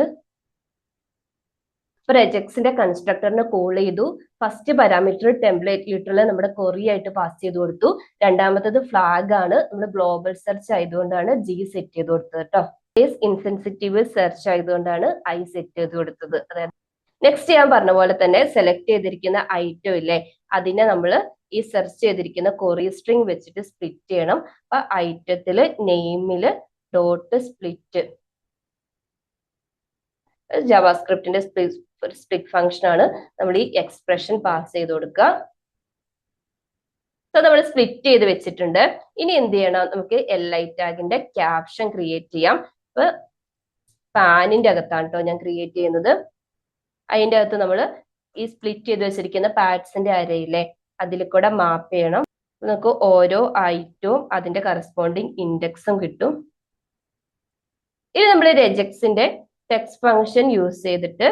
ഇപ്പൊ regex-ന്റെ കൺസ്ട്രക്ടറിനെ കോൾ ചെയ്തു. ഫസ്റ്റ് പാരാമീറ്റർ ടെംപ്ലേറ്റ് ലിറ്ററൽ നമ്മുടെ കൊറി ആയിട്ട് പാസ് ചെയ്ത് കൊടുത്തു. രണ്ടാമത്തത് ഫ്ലാഗ് ആണ്, നമ്മൾ ഗ്ലോബൽ സെർച്ച് ആയതുകൊണ്ടാണ് G സെറ്റ് ചെയ്ത് കൊടുത്തത് കേട്ടോ. കേസ് ഇൻസെൻസിറ്റീവ് സെർച്ച് ആയതുകൊണ്ടാണ് I സെറ്റ് ചെയ്ത് കൊടുത്തത്. അതായത് നെക്സ്റ്റ് ഞാൻ പറഞ്ഞ പോലെ തന്നെ സെലക്ട് ചെയ്തിരിക്കുന്ന ഐറ്റം ഇല്ലേ, അതിനെ നമ്മൾ ഈ സെർച്ച് ചെയ്തിരിക്കുന്ന കൊറി സ്ട്രിങ് വെച്ചിട്ട് സ്പ്ലിറ്റ് ചെയ്യണം. അപ്പൊ ഐറ്റത്തില് നെയിമില് ഡോട്ട് സ്പ്ലിറ്റ് ജാവാസ്ക്രിപ്റ്റിന്റെ സ്പ്ലിറ്റ് ഫംഗ്ഷൻ ആണ്. നമ്മൾ ഈ എക്സ്പ്രഷൻ പാസ് ചെയ്ത് കൊടുക്കുക. സോ നമ്മൾ സ്പ്ലിറ്റ് ചെയ്ത് വെച്ചിട്ടുണ്ട്. ഇനി എന്ത് ചെയ്യണം, നമുക്ക് li ടാഗിന്റെ ക്യാപ്ഷൻ ക്രിയേറ്റ് ചെയ്യാം. ഇപ്പൊ പാനിന്റെ അകത്താണ് കേട്ടോ ഞാൻ ക്രിയേറ്റ് ചെയ്യുന്നത്. അതിന്റെ അകത്ത് നമ്മൾ ഈ സ്പ്ലിറ്റ് ചെയ്ത് വെച്ചിരിക്കുന്ന പാർട്സിന്റെ അരയിലെ അതിൽ കൂടെ മാപ്പ് ചെയ്യണം. നമുക്ക് ഓരോ ഐറ്റവും അതിന്റെ കറസ്പോണ്ടിങ് ഇൻഡെക്സും കിട്ടും. ഇനി നമ്മൾ regex-ന്റെ ടെക്സ്റ്റ് ഫംഗ്ഷൻ യൂസ് ചെയ്തിട്ട്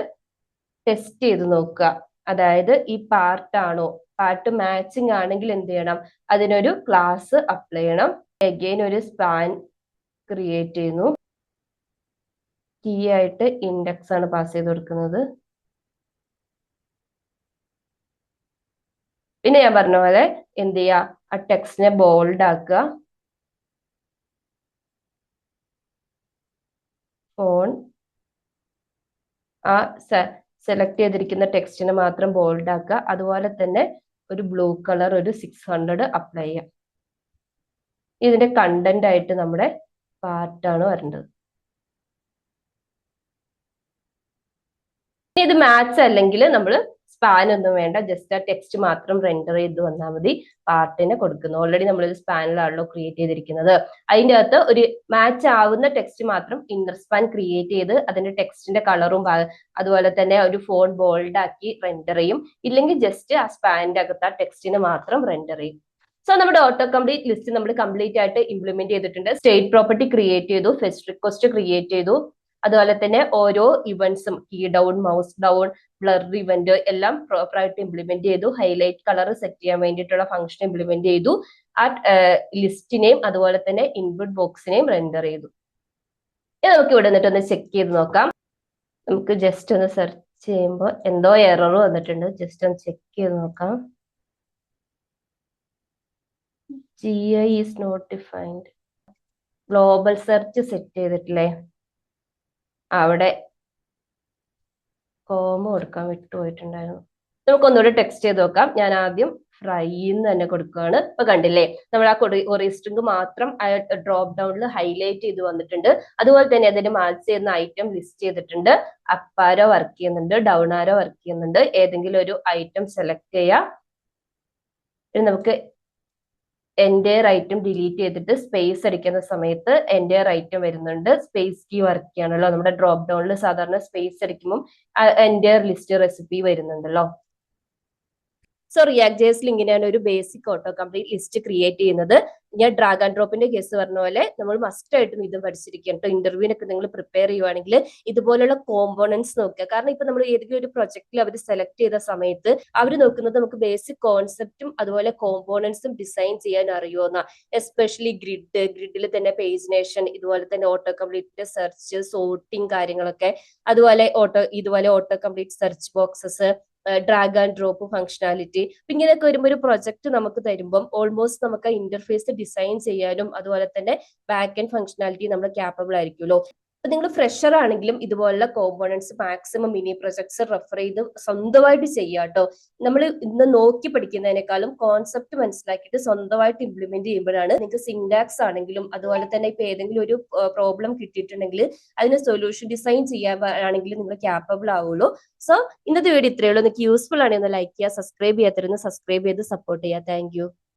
ടെസ്റ്റ് ചെയ്ത് നോക്കുക. അതായത് ഈ പാർട്ട് മാച്ചിങ് ആണെങ്കിൽ എന്ത് ചെയ്യണം, അതിനൊരു ക്ലാസ് അപ്ലൈ ചെയ്യണം. അഗെയിൻ ഒരു സ്പാൻ ക്രിയേറ്റ് ചെയ്യുന്നു. കീ ആയിട്ട് ഇൻഡെക്സ് ആണ് പാസ് ചെയ്ത് കൊടുക്കുന്നത്. പിന്നെ ഞാൻ പറഞ്ഞ പോലെ എന്ത് ചെയ്യുക, ആ ടെക്സ്റ്റിനെ ബോൾഡ് ആക്കുക. ഫോൺ ആ സെലക്ട് ചെയ്തിരിക്കുന്ന ടെക്സ്റ്റിനെ മാത്രം ബോൾഡ് ആക്കുക. അതുപോലെ തന്നെ ഒരു ബ്ലൂ കളർ ഒരു 600 അപ്ലൈ ചെയ്യാം. ഇതിന്റെ കണ്ടന്റ് ആയിട്ട് നമ്മുടെ പാർട്ടാണ് വരേണ്ടത്. ഇത് മാച്ച് അല്ലെങ്കിൽ നമ്മൾ സ്പാൻ ഒന്നും വേണ്ട, ജസ്റ്റ് ആ ടെക്സ്റ്റ് മാത്രം റെൻഡർ ചെയ്ത് വന്നാൽ മതി. പാർട്ടിനെ കൊടുക്കുന്നു. ഓൾറെഡി നമ്മളൊരു സ്പാനിലാണല്ലോ ക്രിയേറ്റ് ചെയ്തിരിക്കുന്നത്. അതിൻ്റെ അകത്ത് ഒരു മാച്ച് ആവുന്ന ടെക്സ്റ്റ് മാത്രം ഇന്നർ സ്പാൻ ക്രിയേറ്റ് ചെയ്ത് അതിന്റെ ടെക്സ്റ്റിന്റെ കളറും അതുപോലെ തന്നെ ഒരു ഫോൺ ബോൾഡ് ആക്കി റെൻഡർ ചെയ്യും. ഇല്ലെങ്കിൽ ജസ്റ്റ് ആ സ്പാനിന്റെ അകത്ത് ആ ടെക്സ്റ്റിനെ മാത്രം റെൻഡർ ചെയ്യും. സോ നമ്മുടെ ഓട്ടോ കംപ്ലീറ്റ് ലിസ്റ്റ് നമ്മൾ കംപ്ലീറ്റ് ആയിട്ട് ഇംപ്ലിമെന്റ് ചെയ്തിട്ടുണ്ട്. സ്റ്റേറ്റ് പ്രോപ്പർട്ടി ക്രിയേറ്റ് ചെയ്തു, ഫെസ്റ്റ് റിക്വസ്റ്റ് ക്രിയേറ്റ് ചെയ്തു. അതുപോലെ തന്നെ ഓരോ ഇവന്റ്സും key down, mouse down, blur event എല്ലാം പ്രോപ്പർ ആയിട്ട് ഇംപ്ലിമെന്റ് ചെയ്തു. ഹൈലൈറ്റ് കളർ സെറ്റ് ചെയ്യാൻ വേണ്ടിയിട്ടുള്ള ഫംഗ്ഷൻ ഇംപ്ലിമെന്റ് ചെയ്തു. ആ ലിസ്റ്റിനെയും അതുപോലെ തന്നെ ഇൻപുട്ട് ബോക്സിനെയും റെൻഡർ ചെയ്തു. ഇനി നമുക്ക് ഇവിടെ നിന്നിട്ട് ഒന്ന് ചെക്ക് ചെയ്ത് നോക്കാം. നമുക്ക് ജസ്റ്റ് ഒന്ന് സെർച്ച് ചെയ്യുമ്പോൾ എന്തോ എറർ വന്നിട്ടുണ്ട്. ജസ്റ്റ് ഒന്ന് ചെക്ക് ചെയ്ത് നോക്കാം. GI is not defined. Global search set ചെയ്തിട്ടില്ലേ, അവിടെ കോമ കൊടുക്കാൻ വിട്ടുപോയിട്ടുണ്ടായിരുന്നു. നമുക്കൊന്നുകൂടെ ടെക്സ്റ്റ് ചെയ്ത് നോക്കാം. ഞാൻ ആദ്യം ഫ്രൈ എന്ന് തന്നെ കൊടുക്കുകയാണ്. ഇപ്പൊ കണ്ടില്ലേ, നമ്മൾ ആ കൊറി സ്ട്രിംഗ് മാത്രം ഡ്രോപ്പ് ഡൗണിൽ ഹൈലൈറ്റ് ചെയ്ത് വന്നിട്ടുണ്ട്. അതുപോലെ തന്നെ അതിന് മാച്ച് ചെയ്യുന്ന ഐറ്റം ലിസ്റ്റ് ചെയ്തിട്ടുണ്ട്. അപ്പ് ആരോ വർക്ക് ചെയ്യുന്നുണ്ട്, ഡൗൺ ആരോ വർക്ക് ചെയ്യുന്നുണ്ട്. ഏതെങ്കിലും ഒരു ഐറ്റം സെലക്ട് ചെയ്യാം. നമുക്ക് എൻ്റെയർ ഐറ്റം ഡിലീറ്റ് ചെയ്തിട്ട് സ്പേസ് അടിക്കുന്ന സമയത്ത് എൻ്റെയർ ഐറ്റം വരുന്നുണ്ട്. സ്പേസ് കീ വർക്ക് ചെയ്യാണല്ലോ. നമ്മുടെ ഡ്രോപ്പ് ഡൗണിൽ സാധാരണ സ്പേസ് അടിക്കുമ്പോൾ എൻ്റെയർ ലിസ്റ്റ് റെസിപ്പി വരുന്നുണ്ടല്ലോ. സോ റിയാക്ട് ജേസിൽ ഇങ്ങനെയാണ് ഒരു basic auto complete list create ചെയ്യുന്നത്. ഞാൻ ഡ്രാഗ് ആൻഡ് ഡ്രോപ്പിന്റെ കേസ് പറഞ്ഞ പോലെ നമ്മൾ മസ്റ്റ് ആയിട്ടും ഇത് പഠിച്ചിരിക്കണം കേട്ടോ. ഇന്റർവ്യൂവിനൊക്കെ നിങ്ങൾ പ്രിപ്പയർ ചെയ്യുവാണെങ്കിൽ ഇതുപോലുള്ള കോമ്പോണൻസ് നോക്കുക. കാരണം ഇപ്പൊ നമ്മൾ ഏതെങ്കിലും ഒരു പ്രൊജക്റ്റിൽ അവർ സെലക്ട് ചെയ്ത സമയത്ത് അവർ നോക്കുന്നത് നമുക്ക് ബേസിക് കോൺസെപ്റ്റും അതുപോലെ കോമ്പോണൻസും ഡിസൈൻ ചെയ്യാൻ അറിയുമെന്ന. എസ്പെഷ്യലി ഗ്രിഡിൽ തന്നെ പേജിനേഷൻ, ഇതുപോലെ തന്നെ ഓട്ടോ കംപ്ലീറ്റ് സെർച്ച്, സോർട്ടിങ് കാര്യങ്ങളൊക്കെ, അതുപോലെ auto complete search boxes, drag and drop functionality. ഇങ്ങനെയൊക്കെ വരുമ്പോൾ ഒരു പ്രൊജക്ട് നമുക്ക് തരുമ്പം ഓൾമോസ്റ്റ് നമുക്ക് ആ ഇന്റർഫേസ് ഡിസൈൻ ചെയ്യാനും അതുപോലെ തന്നെ ബാക്ക് ആൻഡ് ഫംഗ്ഷനാലിറ്റി നമ്മൾ ക്യാപ്പബിൾ ആയിരിക്കുമല്ലോ. അപ്പൊ നിങ്ങൾ ഫ്രഷർ ആണെങ്കിലും ഇതുപോലുള്ള components maximum mini projects refer ചെയ്ത് സ്വന്തമായിട്ട് ചെയ്യുക കേട്ടോ. നമ്മൾ ഇന്ന് നോക്കി പഠിക്കുന്നതിനേക്കാളും കോൺസെപ്റ്റ് മനസ്സിലാക്കിയിട്ട് സ്വന്തമായിട്ട് ഇംപ്ലിമെന്റ് ചെയ്യുമ്പോഴാണ് നിങ്ങൾക്ക് സിൻടാക്സ് ആണെങ്കിലും അതുപോലെ തന്നെ ഇപ്പൊ ഏതെങ്കിലും ഒരു പ്രോബ്ലം കിട്ടിയിട്ടുണ്ടെങ്കിൽ അതിന് സൊല്യൂഷൻ ഡിസൈൻ ചെയ്യാനാണെങ്കിലും നിങ്ങൾ ക്യാപ്പബിൾ ആവുള്ളൂ. സോ ഇന്നത്തെ വീഡിയോ ഇത്രയേ ഉള്ളൂ. നിങ്ങൾക്ക് യൂസ്ഫുൾ ആണെങ്കിൽ ഒന്ന് ലൈക്ക് ചെയ്യുക, സബ്സ്ക്രൈബ് ചെയ്യാത്തവരൊന്ന് സബ്സ്ക്രൈബ് ചെയ്ത് സപ്പോർട്ട് ചെയ്യുക. Thank you.